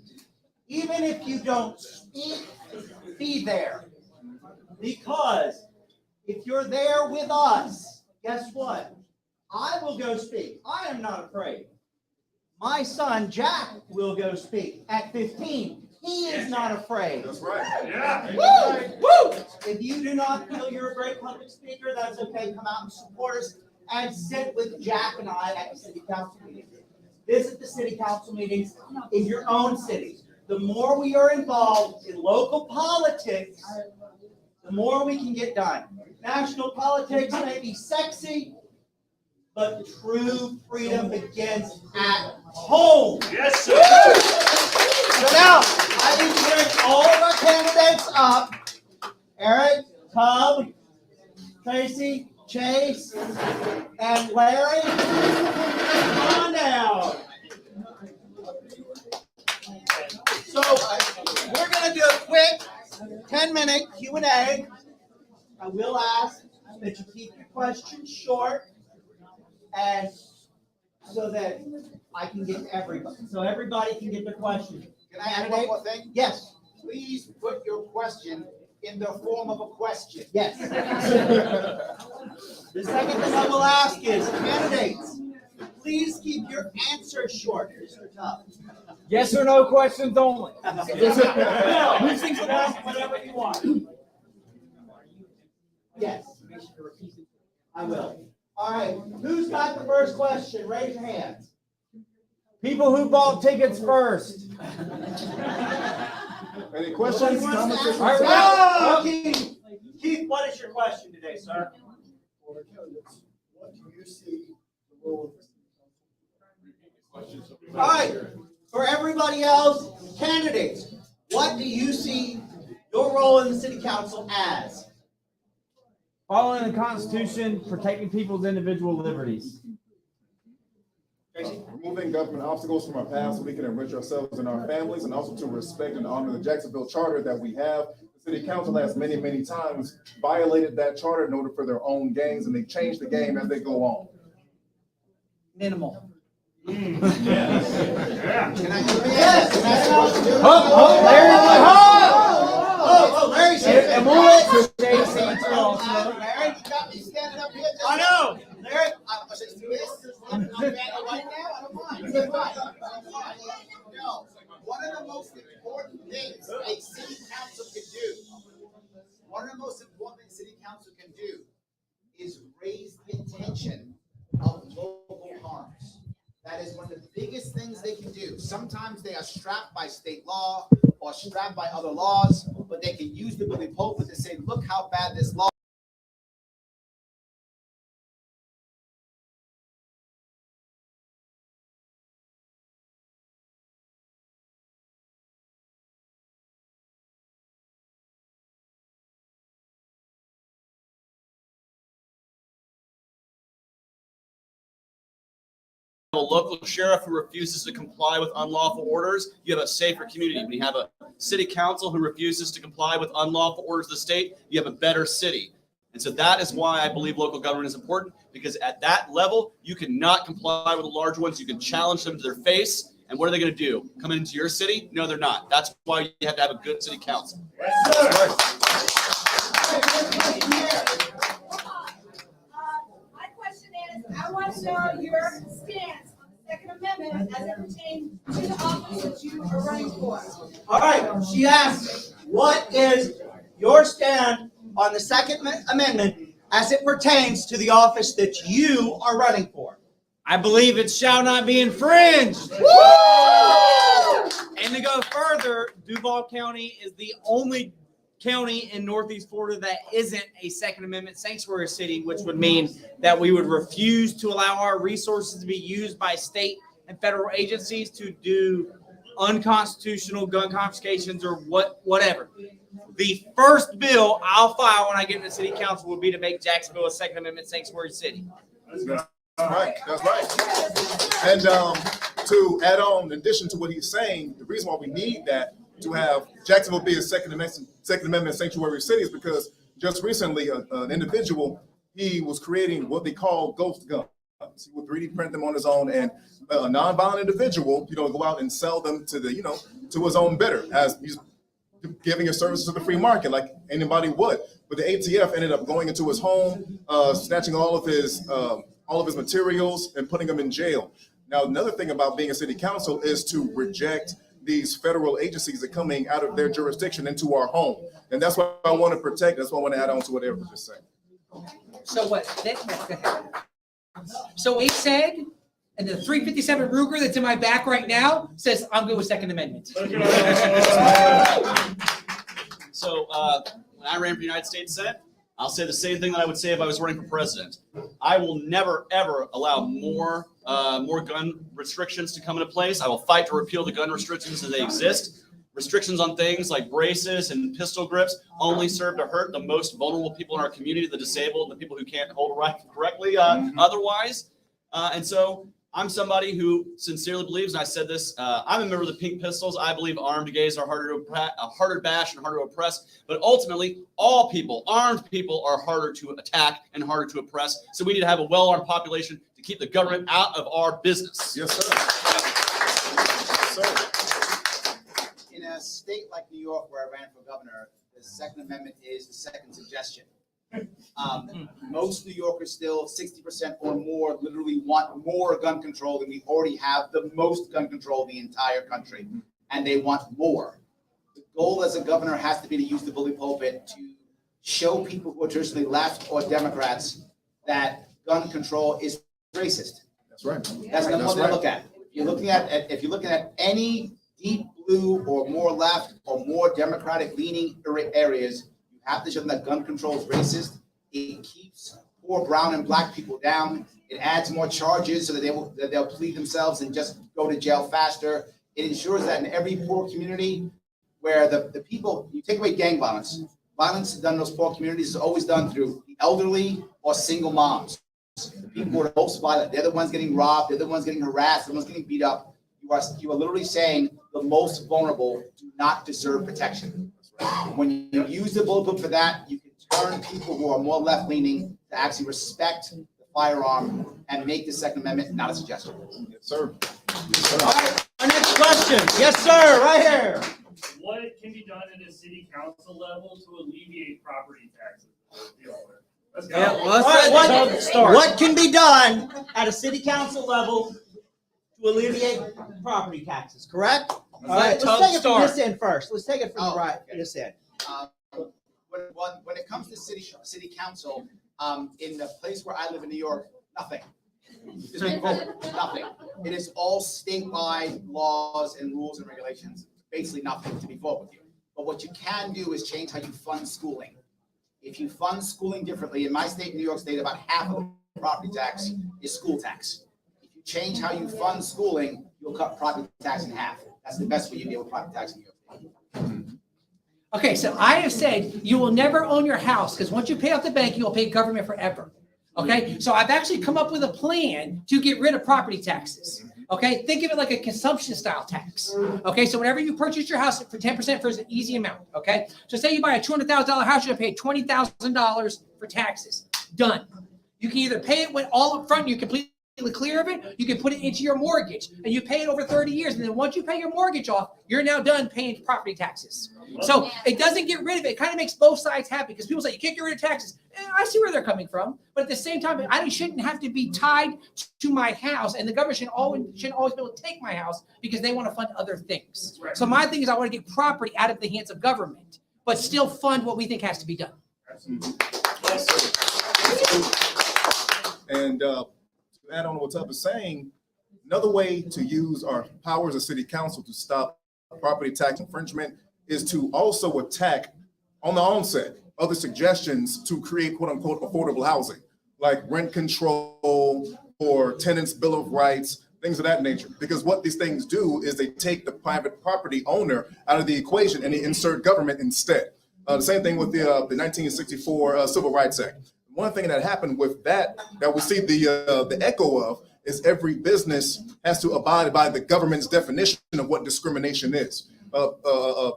Even if you don't speak, be there. Because if you're there with us, guess what? I will go speak. I am not afraid. My son, Jack, will go speak at 15. He is not afraid. That's right. Yeah. Woo! Woo! If you do not feel you're a great public speaker, that's okay. Come out and support us and sit with Jack and I at the City Council meetings. Visit the City Council meetings in your own city. The more we are involved in local politics, the more we can get done. National politics may be sexy, but true freedom begins at home. Yes, sir. So now, I need to bring all of our candidates up. Eric, Tom, Tracy, Chase, and Larry. Come on down. So, we're going to do a quick 10-minute Q&A. I will ask that you keep your questions short, and so that I can get everybody, so everybody can get their question. Can I add one more thing? Yes. Please put your question in the form of a question. Yes. The second thing I will ask is, candidates, please keep your answers short. Mr. Tubb. Yes or no questions only. Who's thinks of that? Whatever you want. Yes. I will. All right. Who's got the first question? Raise your hands. People who bought tickets first. Any questions, comments? or All right, Oh, Keith. Keith, what is your question today, sir? For candidates, what do you see the role of All right. For everybody else, candidates, what do you see your role in the city council as? Following the Constitution, protecting people's individual liberties. removing government obstacles from our path so we can enrich ourselves and our families, and also to respect and honor the Jacksonville Charter that we have. The City Council has many, many times violated that charter in order for their own gains, and they change the game as they go on. Minimal. Can I ask a question? Larry's here. And we'll let Stacy Larry, also. you got me standing up here. I know. Larry. I'm right now. I don't mind. It's fine. No, one of the most important things a city council can do, is raise the attention of local harms. That is one of the biggest things they can can do. Sometimes they are strapped by state law or strapped by other laws, but they can use the bully pulpit to say, look how bad this law. A local sheriff who refuses to comply with unlawful orders, you have a safer community. When you have a city council who refuses to comply with unlawful orders of the state, you have a better city. And so that is why I believe local government is important, because at that level, you cannot comply with the large ones. You can challenge them to their face. And what are they going to do? Come into your city? No, they're not. That's why you have to have a good city council. My question is, I want to know your stance on the Second Amendment as it pertains to the office that you are running for. All right, she asked, what is your stand on the Second Amendment as it pertains to the office that you are running for? I believe it shall not be infringed. And to go further, Duval County is the only county in Northeast Florida that isn't a Second Amendment sanctuary city, which would mean that we would refuse to allow our resources to be used by state and federal agencies to do unconstitutional gun confiscations or whatever. The first bill I'll file when I get into city council will be to make Jacksonville a Second Amendment sanctuary city. That's right. That's right. And to add on, in addition to what he's saying, the reason why we need that to have Jacksonville be a Second Amendment sanctuary city is because just recently an individual, he was creating what they call ghost guns. He would 3D print them on his own, and a non-violent individual, go out and sell them to the, to his own bidder, as he's giving his services to the free market like anybody would. But the ATF ended up going into his home, snatching all of his materials and putting them in jail. Now, another thing about being a city council is to reject these federal agencies that are coming out of their jurisdiction into our home. And that's what I want to protect. That's what I want to add on to what Eric was just saying. So what? So it said, and the 357 Ruger that's in my back right now says I'm good with Second Amendment. So when I ran for the United States Senate, I'll say the same thing that I would say if I was running for president. I will never, ever allow more gun restrictions to come into place. I will fight to repeal the gun restrictions as they exist. Restrictions on things like braces and pistol grips only serve to hurt the most vulnerable people in our community, the disabled, the people who can't hold a rifle correctly otherwise. And so I'm somebody who sincerely believes, and I said this, I'm a member of the Pink Pistols. I believe armed gays are harder to bash and harder to oppress. But ultimately, all people, armed people, are harder to attack and harder to oppress. So we need to have a well-armed population to keep the government out of our business. Yes, sir. Yes, sir. In a state like New York, where I ran for governor, the Second Amendment is the second suggestion. Most New Yorkers still, 60% or more, literally want more gun control than we already have the most gun control in the entire country, and they want more. The goal as a governor has to be to use the bully pulpit to show people who are traditionally left or Democrats that gun control is racist. That's right. That's number one to look at. If you're looking at any deep blue or more left or more Democratic leaning areas, you have to show them that gun control is racist. It keeps poor brown and black people down. It adds more charges so that they'll plead themselves and just go to jail faster. It ensures that in every poor community where the people, you take away gang violence, violence done in those poor communities is always done through the elderly or single moms. The people who are the most violent, they're the ones getting robbed, they're the ones getting harassed, they're the ones getting beat up. You are literally saying the most vulnerable do not deserve protection. When you use the bullet for that, you can turn people who are more left-leaning to actually respect the firearm and make the Second Amendment not a suggestion. Yes, sir. All right, our next question. Yes, sir, right here. What can be done at a city council level to alleviate property taxes? Let's go. Yeah, well, What can be done at a city council level to alleviate property taxes, correct? All right, let's take it from this end first. Let's take it from this end. When it comes to city council, in the place where I live in New York, nothing. Just nothing. It is all statewide laws and rules and regulations. Basically nothing, to be fair with you. But what you can do is change how you fund schooling. If you fund schooling differently, in my state, New York State, about half of the property tax is school tax. If you change how you fund schooling, you'll cut property tax in half. That's the best way you deal with property tax in New York State. Okay, so I have said you will never own your house because once you pay off the bank, you will pay government forever. Okay, so I've actually come up with a plan to get rid of property taxes. Okay, think of it like a consumption style tax. Okay, so whenever you purchase your house for 10% for an easy amount. Okay, so say you buy a $200,000 house, you're gonna pay $20,000 for taxes. Done. You can either pay it when all up front, you're completely clear of it. You can put it into your mortgage and you pay it over 30 years. And then once you pay your mortgage off, you're now done paying property taxes. So it doesn't get rid of it. It kind of makes both sides happy because people say you can't get rid of taxes. I see where they're coming from. But at the same time, I shouldn't have to be tied to my house. And the government shouldn't always be able to take my house because they want to fund other things. So my thing is I want to get property out of the hands of government, but still fund what we think has to be done. And add on to what Tubb is saying, another way to use our powers of city council to stop property tax infringement is to also attack on the onset other suggestions to create quote unquote affordable housing, like rent control or tenants' bill of rights, things of that nature. Because what these things do is they take the private property owner out of the equation and they insert government instead. The same thing with the 1964 Civil Rights Act. One thing that happened with that we see the echo of is every business has to abide by the government's definition of what discrimination is.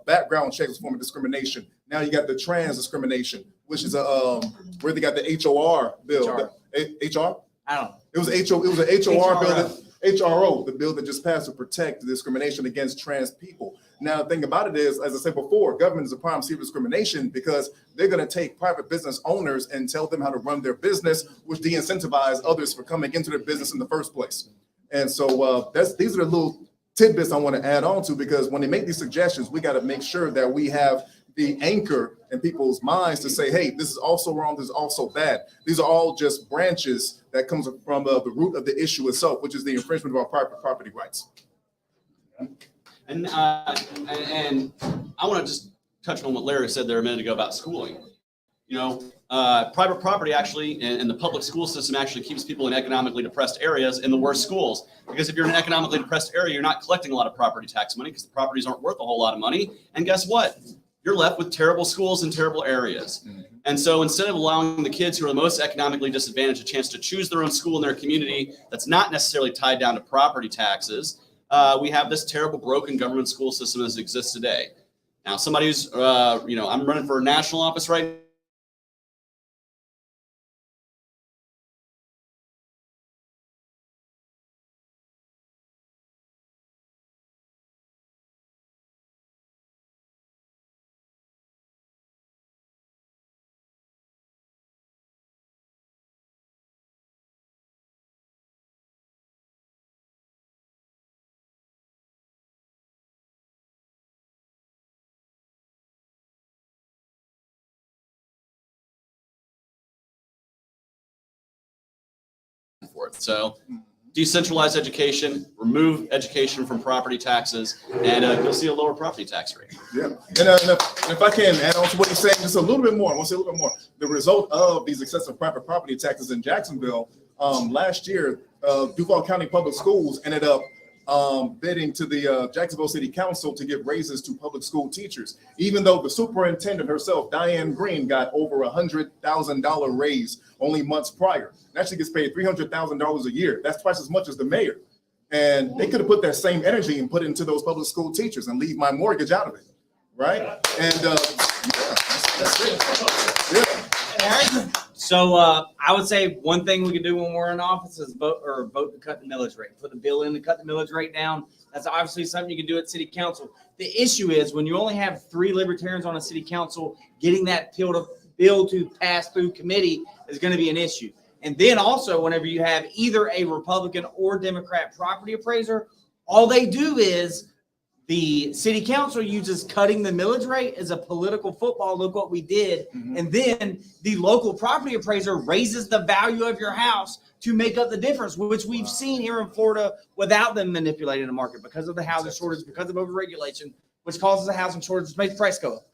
Background checks is a form of discrimination. Now you got the trans discrimination, which is where they got the HOR bill. HR? I don't know. It was an HOR bill. HRO, the bill that just passed to protect the discrimination against trans people. Now, the thing about it is, as I said before, government is a prime seat of discrimination because they're going to take private business owners and tell them how to run their business, which de-incentivize others for coming into their business in the first place. And so these are the little tidbits I want to add on to, because when they make these suggestions, we got to make sure that we have the anchor in people's minds to say, hey, this is also wrong, this is also bad. These are all just branches that comes from the root of the issue itself, which is the infringement of our private property rights. And I want to just touch on what Larry said there a minute ago about schooling. You know, private property actually and the public school system actually keeps people in economically depressed areas in the worst schools. Because if you're in an economically depressed area, you're not collecting a lot of property tax money because the properties aren't worth a whole lot of money. And guess what? You're left with terrible schools in terrible areas. And so instead of allowing the kids who are the most economically disadvantaged a chance to choose their own school in their community that's not necessarily tied down to property taxes, we have this terrible broken government school system as it exists today. Now, somebody who's, I'm running for a national office right for it. So decentralized education, remove education from property taxes, and you'll see a lower property tax rate. Yeah, and if I can add on to what he's saying just a little bit more, I want to say a little bit more. The result of these excessive private property taxes in Jacksonville, last year, Duval County Public Schools ended up bidding to the Jacksonville City Council to give raises to public school teachers, even though the superintendent herself, Diane Green, got over $100,000 raise only months prior. And actually gets paid $300,000 a year. That's twice as much as the mayor. And they could have put that same energy and put it into those public school teachers and leave my mortgage out of it, right? And that's it. Yeah. So I would say one thing we could do when we're in office is vote to cut the millage rate. Put the bill in to cut the millage rate down. That's obviously something you can do at city council. The issue is when you only have 3 libertarians on a city council, getting that bill to pass through committee is going to be an issue. And then also whenever you have either a Republican or Democrat property appraiser, all they do is The city council uses cutting the millage rate as a political football. Look what we did. And then the local property appraiser raises the value of your house to make up the difference, which we've seen here in Florida without them manipulating the market because of the housing shortage, because of overregulation, which causes a housing shortage, which makes the price go up.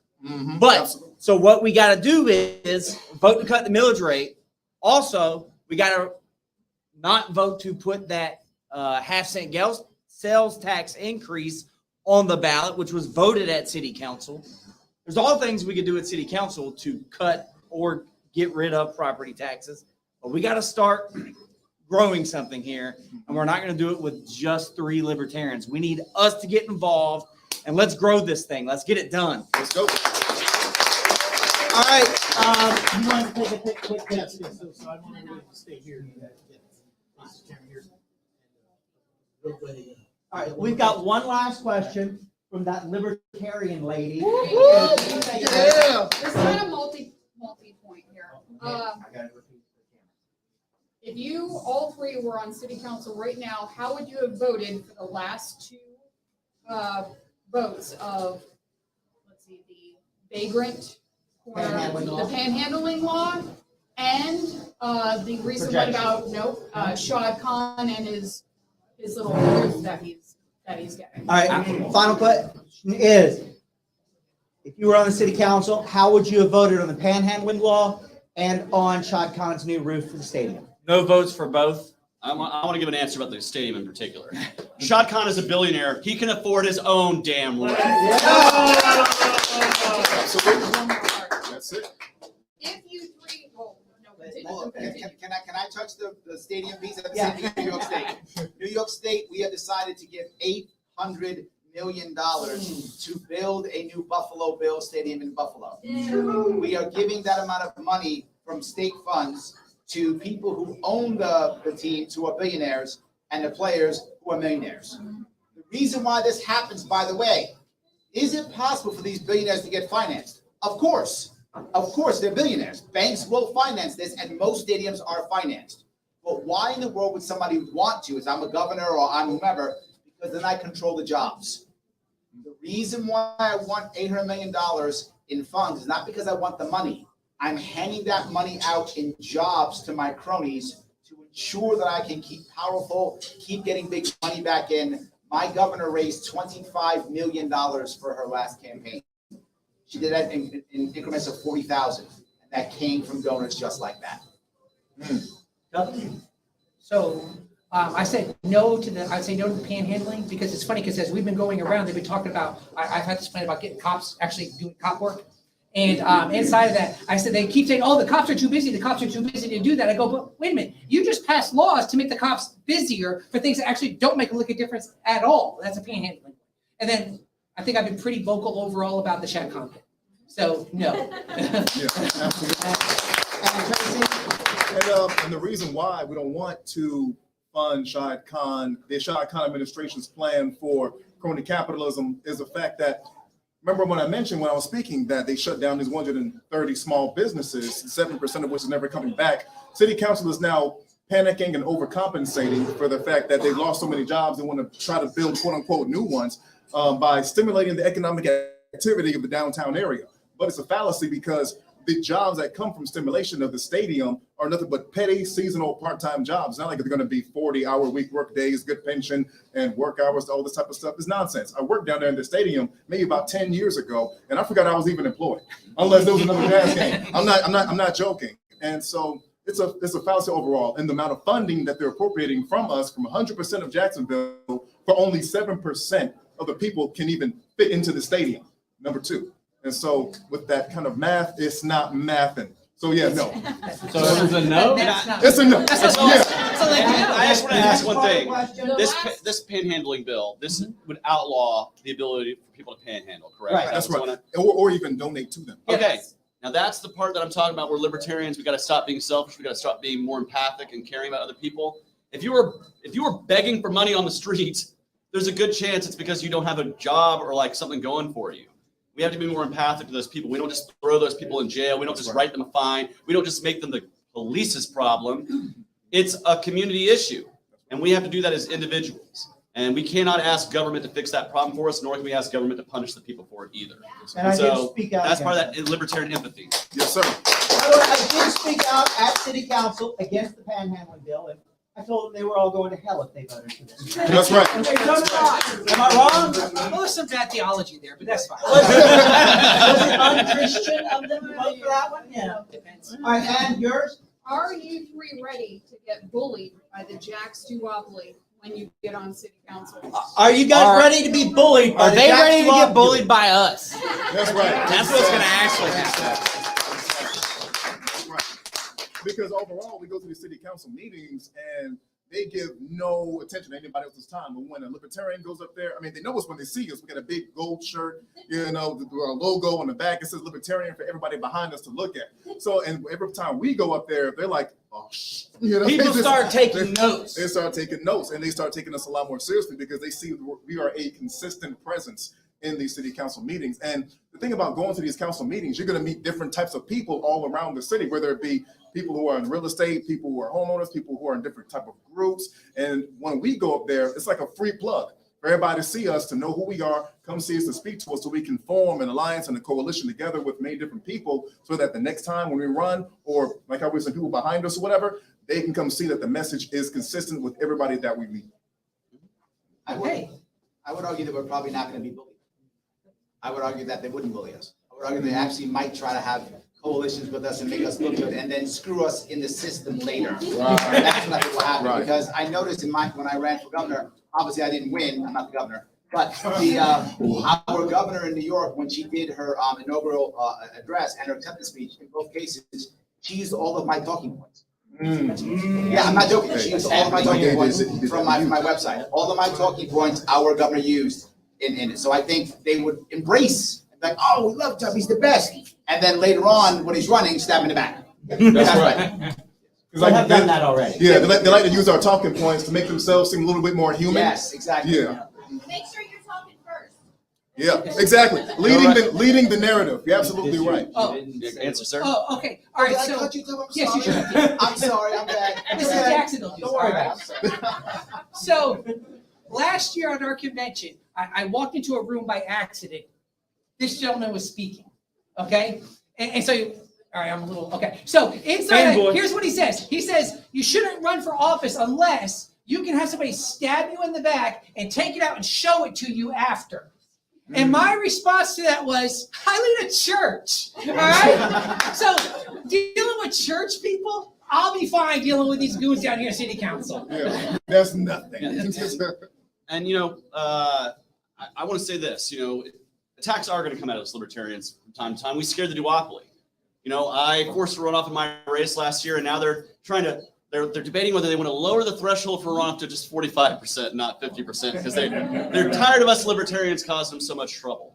But so what we got to do is vote to cut the millage rate. Also, we got to not vote to put that half-cent sales tax increase on the ballot, which was voted at city council. There's all things we could do at city council to cut or get rid of property taxes, but we got to start growing something here, and we're not going to do it with just 3 libertarians. We need us to get involved, and let's grow this thing. Let's get it done. Let's go. All right, you want to take a quick Yes, yes, so I want to stay here. All right, we've got one last question from that libertarian lady. Yeah. There's kind of multi-point here. If you, all 3 were on city council right now, how would you have voted for the last 2 votes of, let's see, the vagrant, or the panhandling law, and the recent one about, Shad Khan and his little roof that he's getting? All right, final question is, if you were on the city council, how would you have voted on the panhandling law and on Shad Khan's new roof for the stadium? No votes for both. I want to give an answer about the stadium in particular. Shad Khan is a billionaire. He can afford his own damn roof. Absolutely. That's it. If you 3, well, no, Well, continue. can I touch the stadium piece? At the Yeah. same time, New York State. New York State, we have decided to give $800 million to build a new Buffalo Bills stadium in Buffalo. We are giving that amount of money from state funds to people who own the teams, who are billionaires, and the players who are millionaires. The reason why this happens, by the way, is it possible for these billionaires to get financed? Of course. Of course, they're billionaires. Banks will finance this, and most stadiums are financed. But why in the world would somebody want to, as I'm a governor or I'm whomever, because then I control the jobs. The reason why I want $800 million in funds is not because I want the money. I'm handing that money out in jobs to my cronies to ensure that I can keep powerful, keep getting big money back in. My governor raised $25 million for her last campaign. She did that in increments of 40,000, and that came from donors just like that. So I said no to the, I'd say no to the panhandling, because it's funny, because as we've been going around, they've been talking about, I've had this plan about getting cops, actually doing cop work. And inside of that, I said, they keep saying, oh, the cops are too busy. The cops are too busy to do that. I go, but wait a minute. You just passed laws to make the cops busier for things that actually don't make a lick of difference at all. That's a panhandling. And then I think I've been pretty vocal overall about the Shad Khan thing. So, no. Yeah, absolutely. And the reason why we don't want to fund Shad Khan, the Shad Khan administration's plan for crony capitalism, is the fact that, remember when I mentioned when I was speaking that they shut down these 130 small businesses, 7% of which is never coming back. City council is now panicking and overcompensating for the fact that they lost so many jobs and want to try to build quote unquote new ones by stimulating the economic activity of the downtown area. But it's a fallacy, because the jobs that come from stimulation of the stadium are nothing but petty, seasonal, part-time jobs. It's not like they're going to be 40-hour week work days, good pension, and work hours, all this type of stuff. It's nonsense. I worked down there in the stadium maybe about 10 years ago, and I forgot I was even employed, unless there was another jazz game. I'm not joking. And so it's a fallacy overall. And the amount of funding that they're appropriating from us, from 100% of Jacksonville, for only 7% of the people can even fit into the stadium. Number 2. And so with that kind of math, it's not mathing. So yeah, no. So it was a no? It's a no. I just want to ask one thing. The last- This panhandling bill, this would outlaw the ability for people to panhandle, correct? Right. That's what right. Or even donate to them. Okay. Now that's the part that I'm talking about. We're libertarians. We got to stop being selfish. We got to stop being more empathic and caring about other people. If you were begging for money on the streets, there's a good chance it's because you don't have a job or like something going for you. We have to be more empathic to those people. We don't just throw those people in jail. We don't just write them a fine. We don't just make them the police's problem. It's a community issue, and we have to do that as individuals. And we cannot ask government to fix that problem for us, nor can we ask government to punish the people for it either. And I did So speak out. that's part of against that libertarian empathy. Yes, sir. it. By the way, I did speak out at city council against the panhandling bill, and I told them they were all going to hell if they voted for this. That's right. And they voted not. Am I wrong? Well, there's some bad theology there, but that's fine. Was it unchristian of them to vote for that one? Yeah. Depends. All right, and yours? Are you three ready to get bullied by the Jacks duopoly when you get on city council? Are you guys ready to be bullied? Are they ready to get bullied by us? That's right. That's what's gonna actually happen. Because overall, we go to the city council meetings and they give no attention to anybody else's time. But when a libertarian goes up there, I mean, they know us when they see us. We got a big gold shirt, you know, the logo on the back. It says libertarian for everybody behind us to look at. So, and every time we go up there, they're like, oh, you know, People start taking notes. They start taking notes, and they start taking us a lot more seriously because they see we are a consistent presence in these city council meetings. And the thing about going to these council meetings, you're going to meet different types of people all around the city, whether it be people who are in real estate, people who are homeowners, people who are in different type of groups. And when we go up there, it's like a free plug for everybody to see us, to know who we are, come see us, to speak to us, so we can form an alliance and a coalition together with many different people, so that the next time when we run, or like how we some people behind us or whatever, they can come see that the message is consistent with everybody that we meet. I would argue that we're probably not going to be bullied. I would argue that they wouldn't bully us. I would argue they actually might try to have coalitions with us and make us look good, and then screw us in the system later. Right. That's what I think will happen. Right. Because I noticed when I ran for governor, obviously I didn't win. I'm not the governor, but our governor in New York, when she did her inaugural address and her acceptance speech, in both cases, she used all of my talking points. Yeah, I'm not joking. She used all of my talking points from my website. All of my talking points our governor used in it. So I think they would embrace, like, oh, we love Tubb, he's the best. And then later on, when he's running, stab him in the back. That's right. I have done that already. Yeah, they like to use our talking points to make themselves seem a little bit more human. Yes, exactly. Yeah. Make sure you're talking first. Yeah, exactly. Leading the narrative. You're absolutely right. Oh. Answer, sir. Oh, okay. All right. Did I So cut you, Tubb? I'm yes, you sorry. should. I'm sorry, I'm bad. This is Jacksonville. Don't worry about it. So last year at our convention, I walked into a room by accident. This gentleman was speaking. Okay, and so. All right, I'm a little, okay. So inside, here's what he says. He says, you shouldn't run for office unless you can have somebody stab you in the back and take it out and show it to you after. And my response to that was, I lead a church, all right? So dealing with church people, I'll be fine dealing with these goons down here at city council. Yeah, that's nothing. And, you know, I want to say this, you know, attacks are going to come at us libertarians from time to time. We scared the duopoly. You know, I forced a runoff in my race last year, and now they're debating whether they want to lower the threshold for runoff to just 45%, not 50%, because they're tired of us libertarians causing them so much trouble.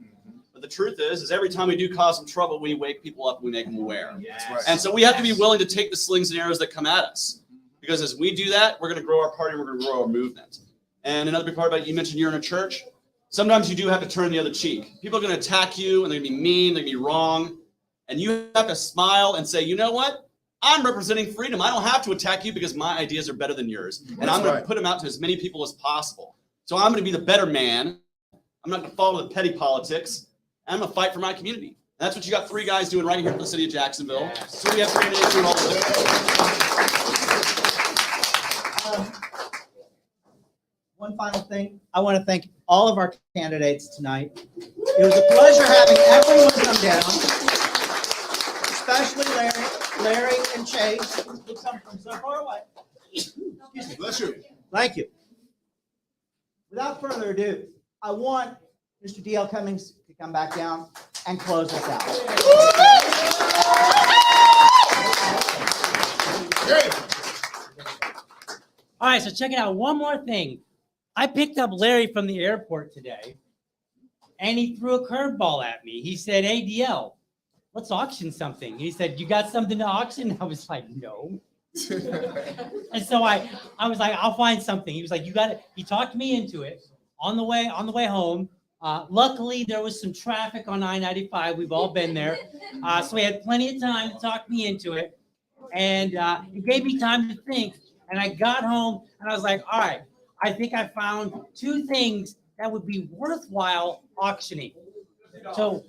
But the truth is every time we do cause them trouble, we wake people up and we make them aware. That's right. And so we have to be willing to take the slings and arrows that come at us, because as we do that, we're going to grow our party, and we're going to grow our movement. And another big part about it, you mentioned you're in a church. Sometimes you do have to turn the other cheek. People are going to attack you, and they're going to be mean, they're going to be wrong. And you have to smile and say, you know what? I'm representing freedom. I don't have to attack you because my ideas are better than yours. And I'm going to put them out to as many people as possible. So I'm going to be the better man. I'm not going to follow the petty politics. I'm going to fight for my community. And that's what you got three guys doing right here in the city of Jacksonville. So we have three names doing all of this. One final thing. I want to thank all of our candidates tonight. It was a pleasure having everyone come down. Especially Larry and Chase, who come from so far away. Bless you. Thank you. Without further ado, I want Mr. D.L. Cummings to come back down and close us out. All right, so check it out. One more thing. I picked up Larry from the airport today, and he threw a curveball at me. He said, hey, DL, let's auction something. He said, you got something to auction? I was like, no. And so I was like, I'll find something. He was like, you got it. He talked me into it on the way home. Luckily, there was some traffic on I-95. We've all been there. So we had plenty of time to talk me into it. And it gave me time to think. And I got home and I was like, all right, I think I found two things that would be worthwhile auctioning. So,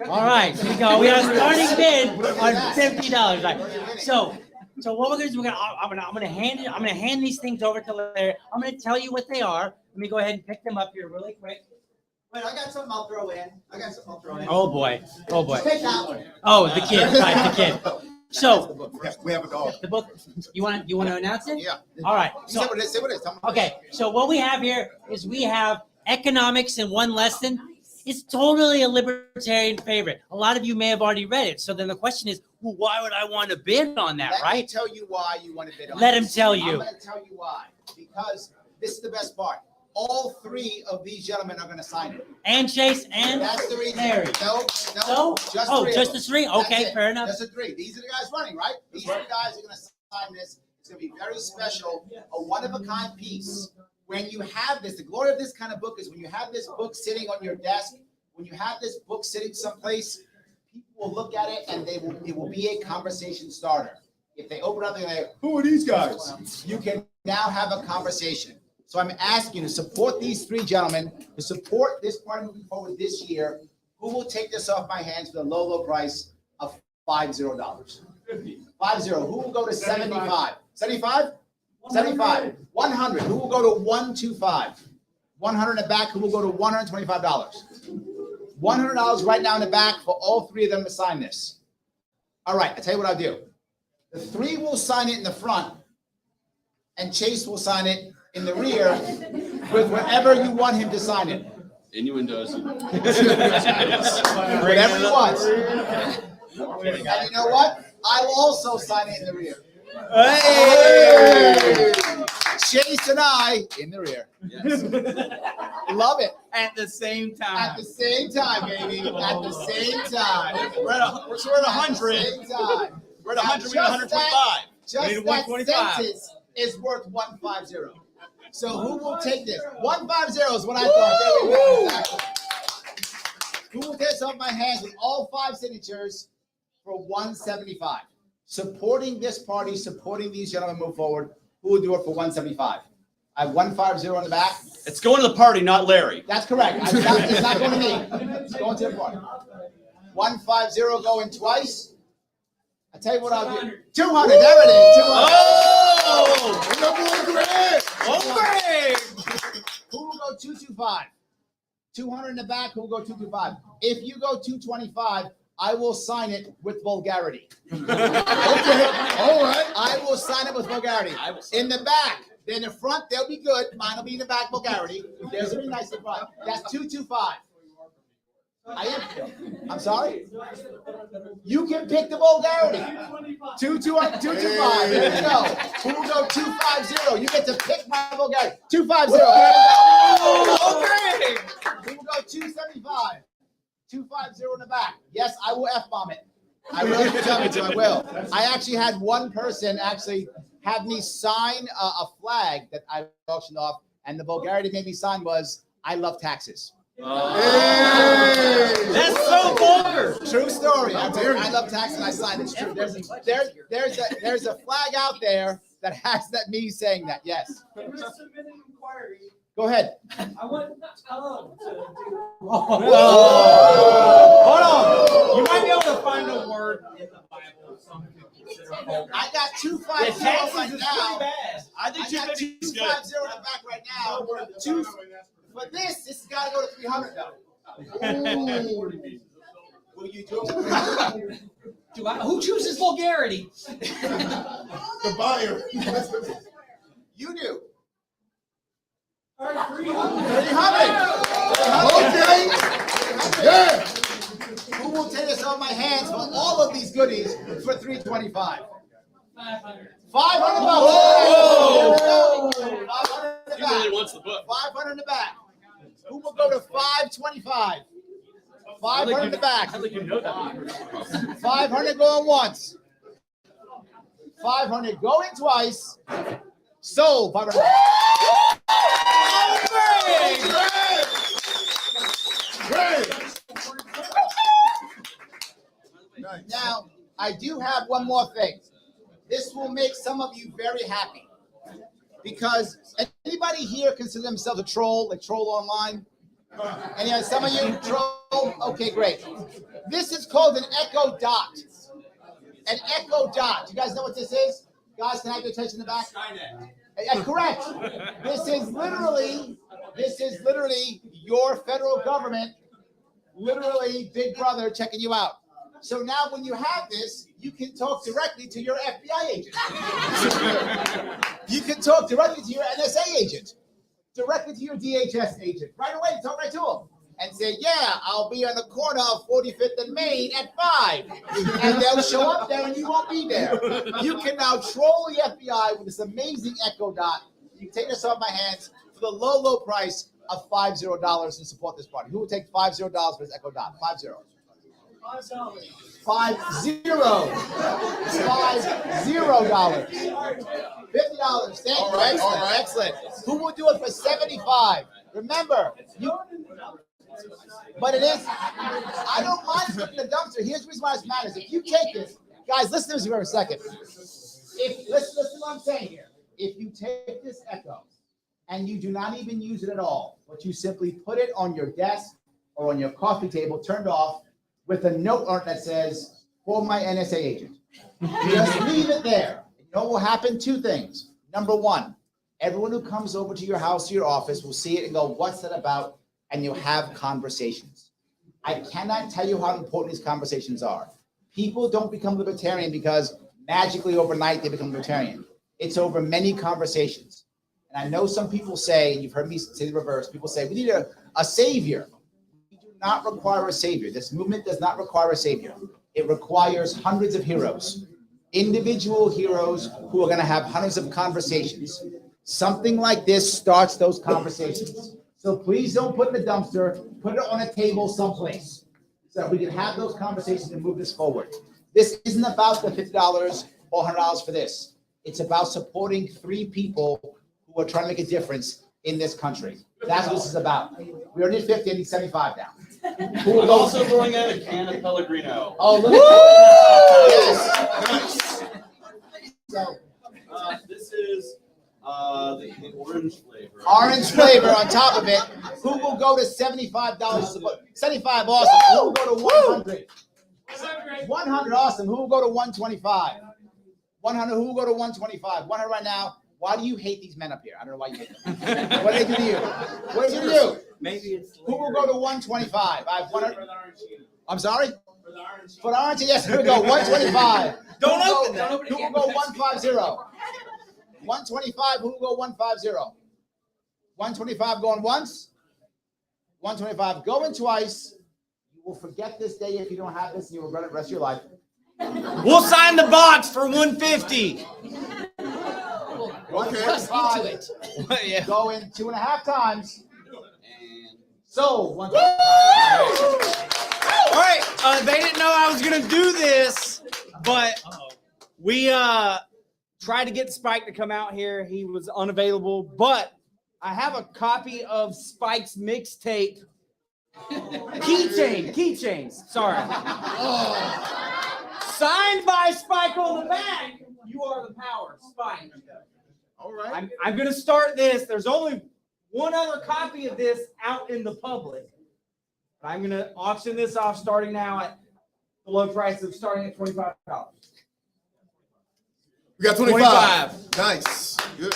all right, here we go. We have a starting bid on $50. Right. So what we're gonna do? I'm gonna hand these things over to Larry. I'm gonna tell you what they are. Let me go ahead and pick them up here really quick. Wait, I got something I'll throw in. Oh boy. Take that one. Oh, the kid, right, the kid. So We have a dog. the book. You want to announce it? Yeah. All right. Say what it is. Say what it is. Tell me. Okay, so what we have here is we have economics in one lesson. It's totally a libertarian favorite. A lot of you may have already read it. So then the question is, well, why would I want to bid on that, Let me right? tell you why you want to bid on Let him this. tell I'm you. going to tell you why. Because this is the best part. All three of these gentlemen are going to sign it. And Chase and That's the reason. Larry. No, No? just Oh, three of just them. the three? That's Okay, it. fair enough. Just the three. These are the guys running, right? These are the guys that are going to sign this. It's going to be very special, a one-of-a-kind piece. When you have this, the glory of this kind of book is when you have this book sitting on your desk, when you have this book sitting someplace, people will look at it and it will be a conversation starter. If they open up and they're like, who are these guys? You can now have a conversation. So I'm asking you to support these three gentlemen, to support this party moving forward this year. Who will take this off my hands for the low price of $50? 50. Who will go to 75? 75? 75. 100. Who will go to 125? 100 in the back. Who will go to $125? $100 right now in the back for all three of them to sign this. All right, I'll tell you what I'll do. The three will sign it in the front, and Chase will sign it in the rear with wherever you want him to sign it. Innuendos. Whatever he wants. And you know what? I will also sign it in the rear. Hey! Chase and I in the rear. Yes. Love it. At the same time. At the same time, baby. At the same time. We're at 100. At the same time. We're at 100. We're at 125. Just We need that 125. sentence is worth 150. So who will take this? 150 is what I thought. There we go. Exactly. Who will take this off my hands with all 5 signatures for 175? Supporting this party, supporting these gentlemen move forward. Who will do it for 175? I have 150 on the back. It's going to the party, not Larry. That's correct. It's not going to me. It's going to the party. 150 going twice. I tell you what I'll do. 200. There it is. 200. Who will go 225? 200 in the back. Who will go 225? If you go 225, I will sign it with vulgarity. Okay. All right. I will sign it with vulgarity. In the back. In the front, they'll be good. Mine will be in the back, vulgarity. Theirs will be nice in front. That's 225. I'm sorry? You can pick the vulgarity. 225. There we go. Who will go 250? You get to pick my vulgarity. 250. Okay. Who will go 275? 250 in the back. Yes, I will F-bomb it. I will. You tell me to. I will. I actually had one person actually have me sign a flag that I auctioned off, and the vulgarity made me sign was, I love taxes. That's so vulgar. True story. I love taxes. I signed it. It's true. There's a flag out there that has that me saying that. Yes. Go ahead. I want Tom to do. Hold on. You might be able to find a word in the Bible some people consider vulgar. I got 250 right now. I think I got 250 in the back right now. But this has got to go to 300 though. Will you do it? Who chooses vulgarity? The buyer. You do. 300. 300. Okay. Yeah. Who will take this off my hands for all of these goodies for 325? 500. 500 bucks. Whoa. 500 in the He really back. wants the book. 500 in the back. Who will go to 525? 500 in the back. I think you know that. 500 going once. 500 going twice. Sold. 500. Great. Nice. Now, I do have one more thing. This will make some of you very happy. because anybody here consider themselves a troll, like troll online? And some of you troll? Okay, great. This is called an echo dot. An echo dot. You guys know what this is? Guys, can I have your attention in the back? Correct. This is literally your federal government, literally Big Brother checking you out. So now when you have this, you can talk directly to your FBI agent. You can talk directly to your NSA agent, directly to your DHS agent. Right away, talk right to them. And say, yeah, I'll be on the corner of 45th and Main at 5. And they'll show up there and you won't be there. You can now troll the FBI with this amazing Echo Dot. You can take this off my hands for the low, low price of $50 to support this party. Who would take $50 for this Echo Dot? $50. $50. $50. Thank you. Excellent. Excellent. Who will do it for $75? Remember, but it is, I don't mind flipping the dumpster. Here's the reason why this matters. If you take this, guys, listen to this for a second. Listen to what I'm saying here. If you take this Echo and you do not even use it at all, but you simply put it on your desk or on your coffee table, turned off, with a note on it that says, for my NSA agent. Just leave it there. You know what will happen? Two things. Number one, everyone who comes over to your house or your office will see it and go, what's that about? And you'll have conversations. I cannot tell you how important these conversations are. People don't become libertarian because magically overnight they become libertarian. It's over many conversations. And I know some people say, and you've heard me say the reverse, people say, we need a savior. We do not require a savior. This movement does not require a savior. It requires hundreds of heroes, individual heroes who are going to have hundreds of conversations. Something like this starts those conversations. So please don't put it in the dumpster, put it on a table someplace so that we can have those conversations and move this forward. This isn't about the $50 or $100 for this. It's about supporting 3 people who are trying to make a difference in this country. That's what this is about. We already did 50, I need 75 now. I'm also throwing in a can of Pellegrino. Oh, look at that. Yes. So, this is the orange flavor. Orange flavor on top of it. Who will go to $75? 75, awesome. Who will go to 100? 100, awesome. Who will go to 125? 100, who will go to 125? 100 right now. Why do you hate these men up here? I don't know why you hate them. What do they do to you? What do they do to you? Maybe it's. Who will go to 125? I have 100. I'm sorry? For the orange, yes, here we go. 125. Don't open that. Who will go 150? 125, who will go 150? 125 going once? 125 going twice. You will forget this day if you don't have this and you will regret it the rest of your life. We'll sign the box for 150. 125. Yeah. Going 2.5 times. And So, All right, they didn't know I was gonna do this, but we tried to get Spike to come out here. He was unavailable, but I have a copy of Spike's mixtape. Keychains. Sorry. Signed by Spike on the back. You are the power, Spike. All right. I'm gonna start this. There's only one other copy of this out in the public. I'm going to auction this off starting now at the low price of starting at $25. We got 25. Nice. Good.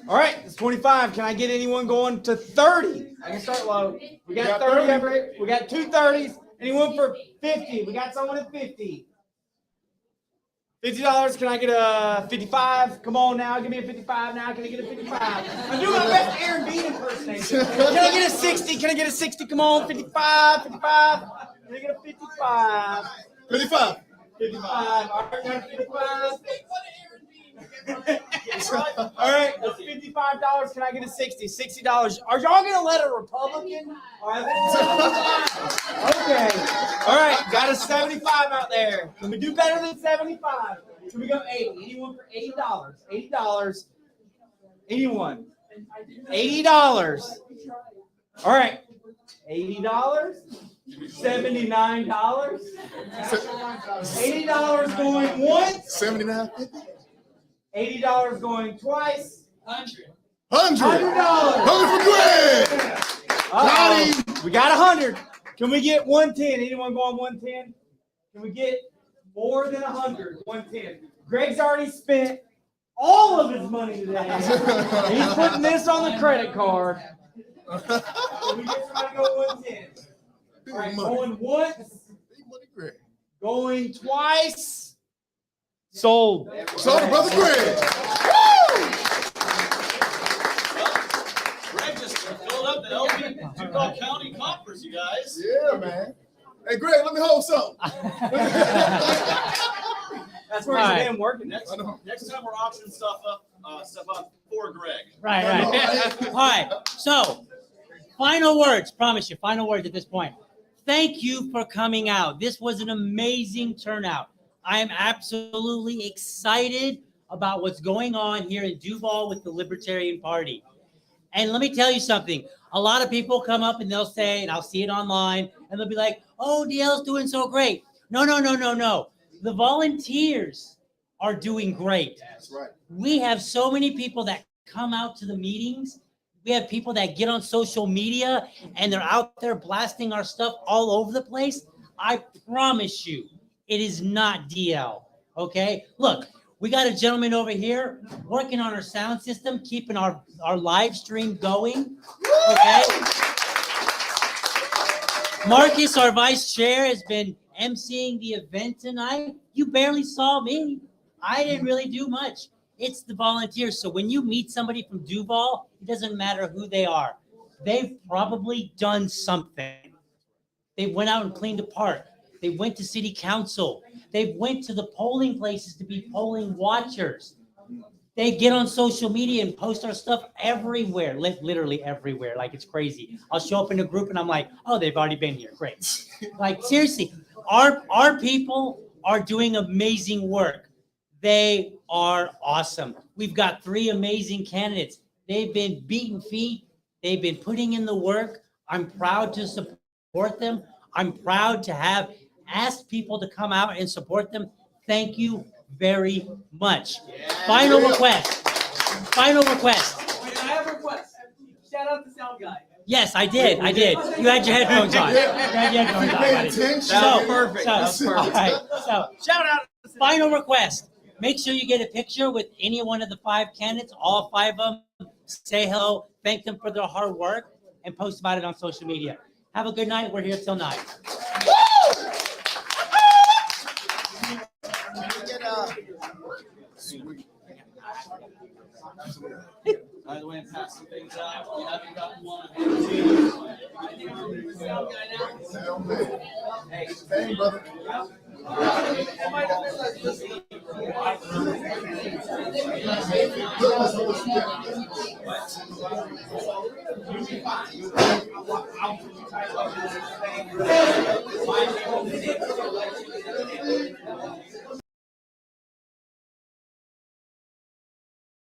All right, it's 25. Can I get anyone going to 30? I can start low. We got 30 over here. We got 2 30s. Anyone for 50? We got someone at 50. $50. Can I get a 55? Come on now, give me a 55 now. Can I get a 55? I'm doing my best Aaron Bean impersonation. Can I get a 60? Can I get a 60? Come on, 55, 55. Can I get a 55? 55. 55. All right, got a 55. All right, that's $55. Can I get a 60? $60. Are y'all gonna let a Republican? Okay. All right, got a 75 out there. Can we do better than 75? Can we go 80? Anyone for $80? $80. Anyone? $80. All right. $80. $79. $80 going once. 79. $80 going twice. $100. $100 for Greg. Uh-oh. We got 100. Can we get 110? Anyone go on 110? Can we get more than 100? 110. Greg's already spent all of his money today. He's putting this on the credit card. Can we get somebody to go 110? All right, going once. Going twice. Sold. Sold, brother Greg. Greg just filled up the LB Duval County Conference, you guys. Yeah, man. Hey, Greg, let me hold something. That's where he's been working. Next time we're auctioning stuff up for Greg. Right. All right. So, final words. Promise you, final words at this point. Thank you for coming out. This was an amazing turnout. I am absolutely excited about what's going on here in Duval with the Libertarian Party. And let me tell you something. A lot of people come up and they'll say, and I'll see it online, and they'll be like, oh, DL's doing so great. No. The volunteers are doing great. That's right. We have so many people that come out to the meetings. We have people that get on social media and they're out there blasting our stuff all over the place. I promise you, it is not DL. Okay? Look, we got a gentleman over here working on our sound system, keeping our live stream going. Okay? Marcus, our vice chair, has been emceeing the event tonight. You barely saw me. I didn't really do much. It's the volunteers. So when you meet somebody from Duval, it doesn't matter who they are. They've probably done something. They went out and cleaned a park. They went to city council. They went to the polling places to be polling watchers. They get on social media and post our stuff everywhere, literally everywhere. Like, it's crazy. I'll show up in a group and I'm like, oh, they've already been here. Great. Like, seriously, our people are doing amazing work. They are awesome. We've got 3 amazing candidates. They've been beating feet. They've been putting in the work. I'm proud to support them. I'm proud to have asked people to come out and support them. Thank you very much. Yeah. Final request. Wait, I have a request. Shout out the sound guy. Yes, I did. You had your headphones on. Perfect. All right. So, Shout out. final request. Make sure you get a picture with any one of the 5 candidates, all 5 of them. Say hello, thank them for their hard work, and post about it on social media. Have a good night. We're here till 9. By the way, I'm passing things out. We haven't gotten one. Hey, brother.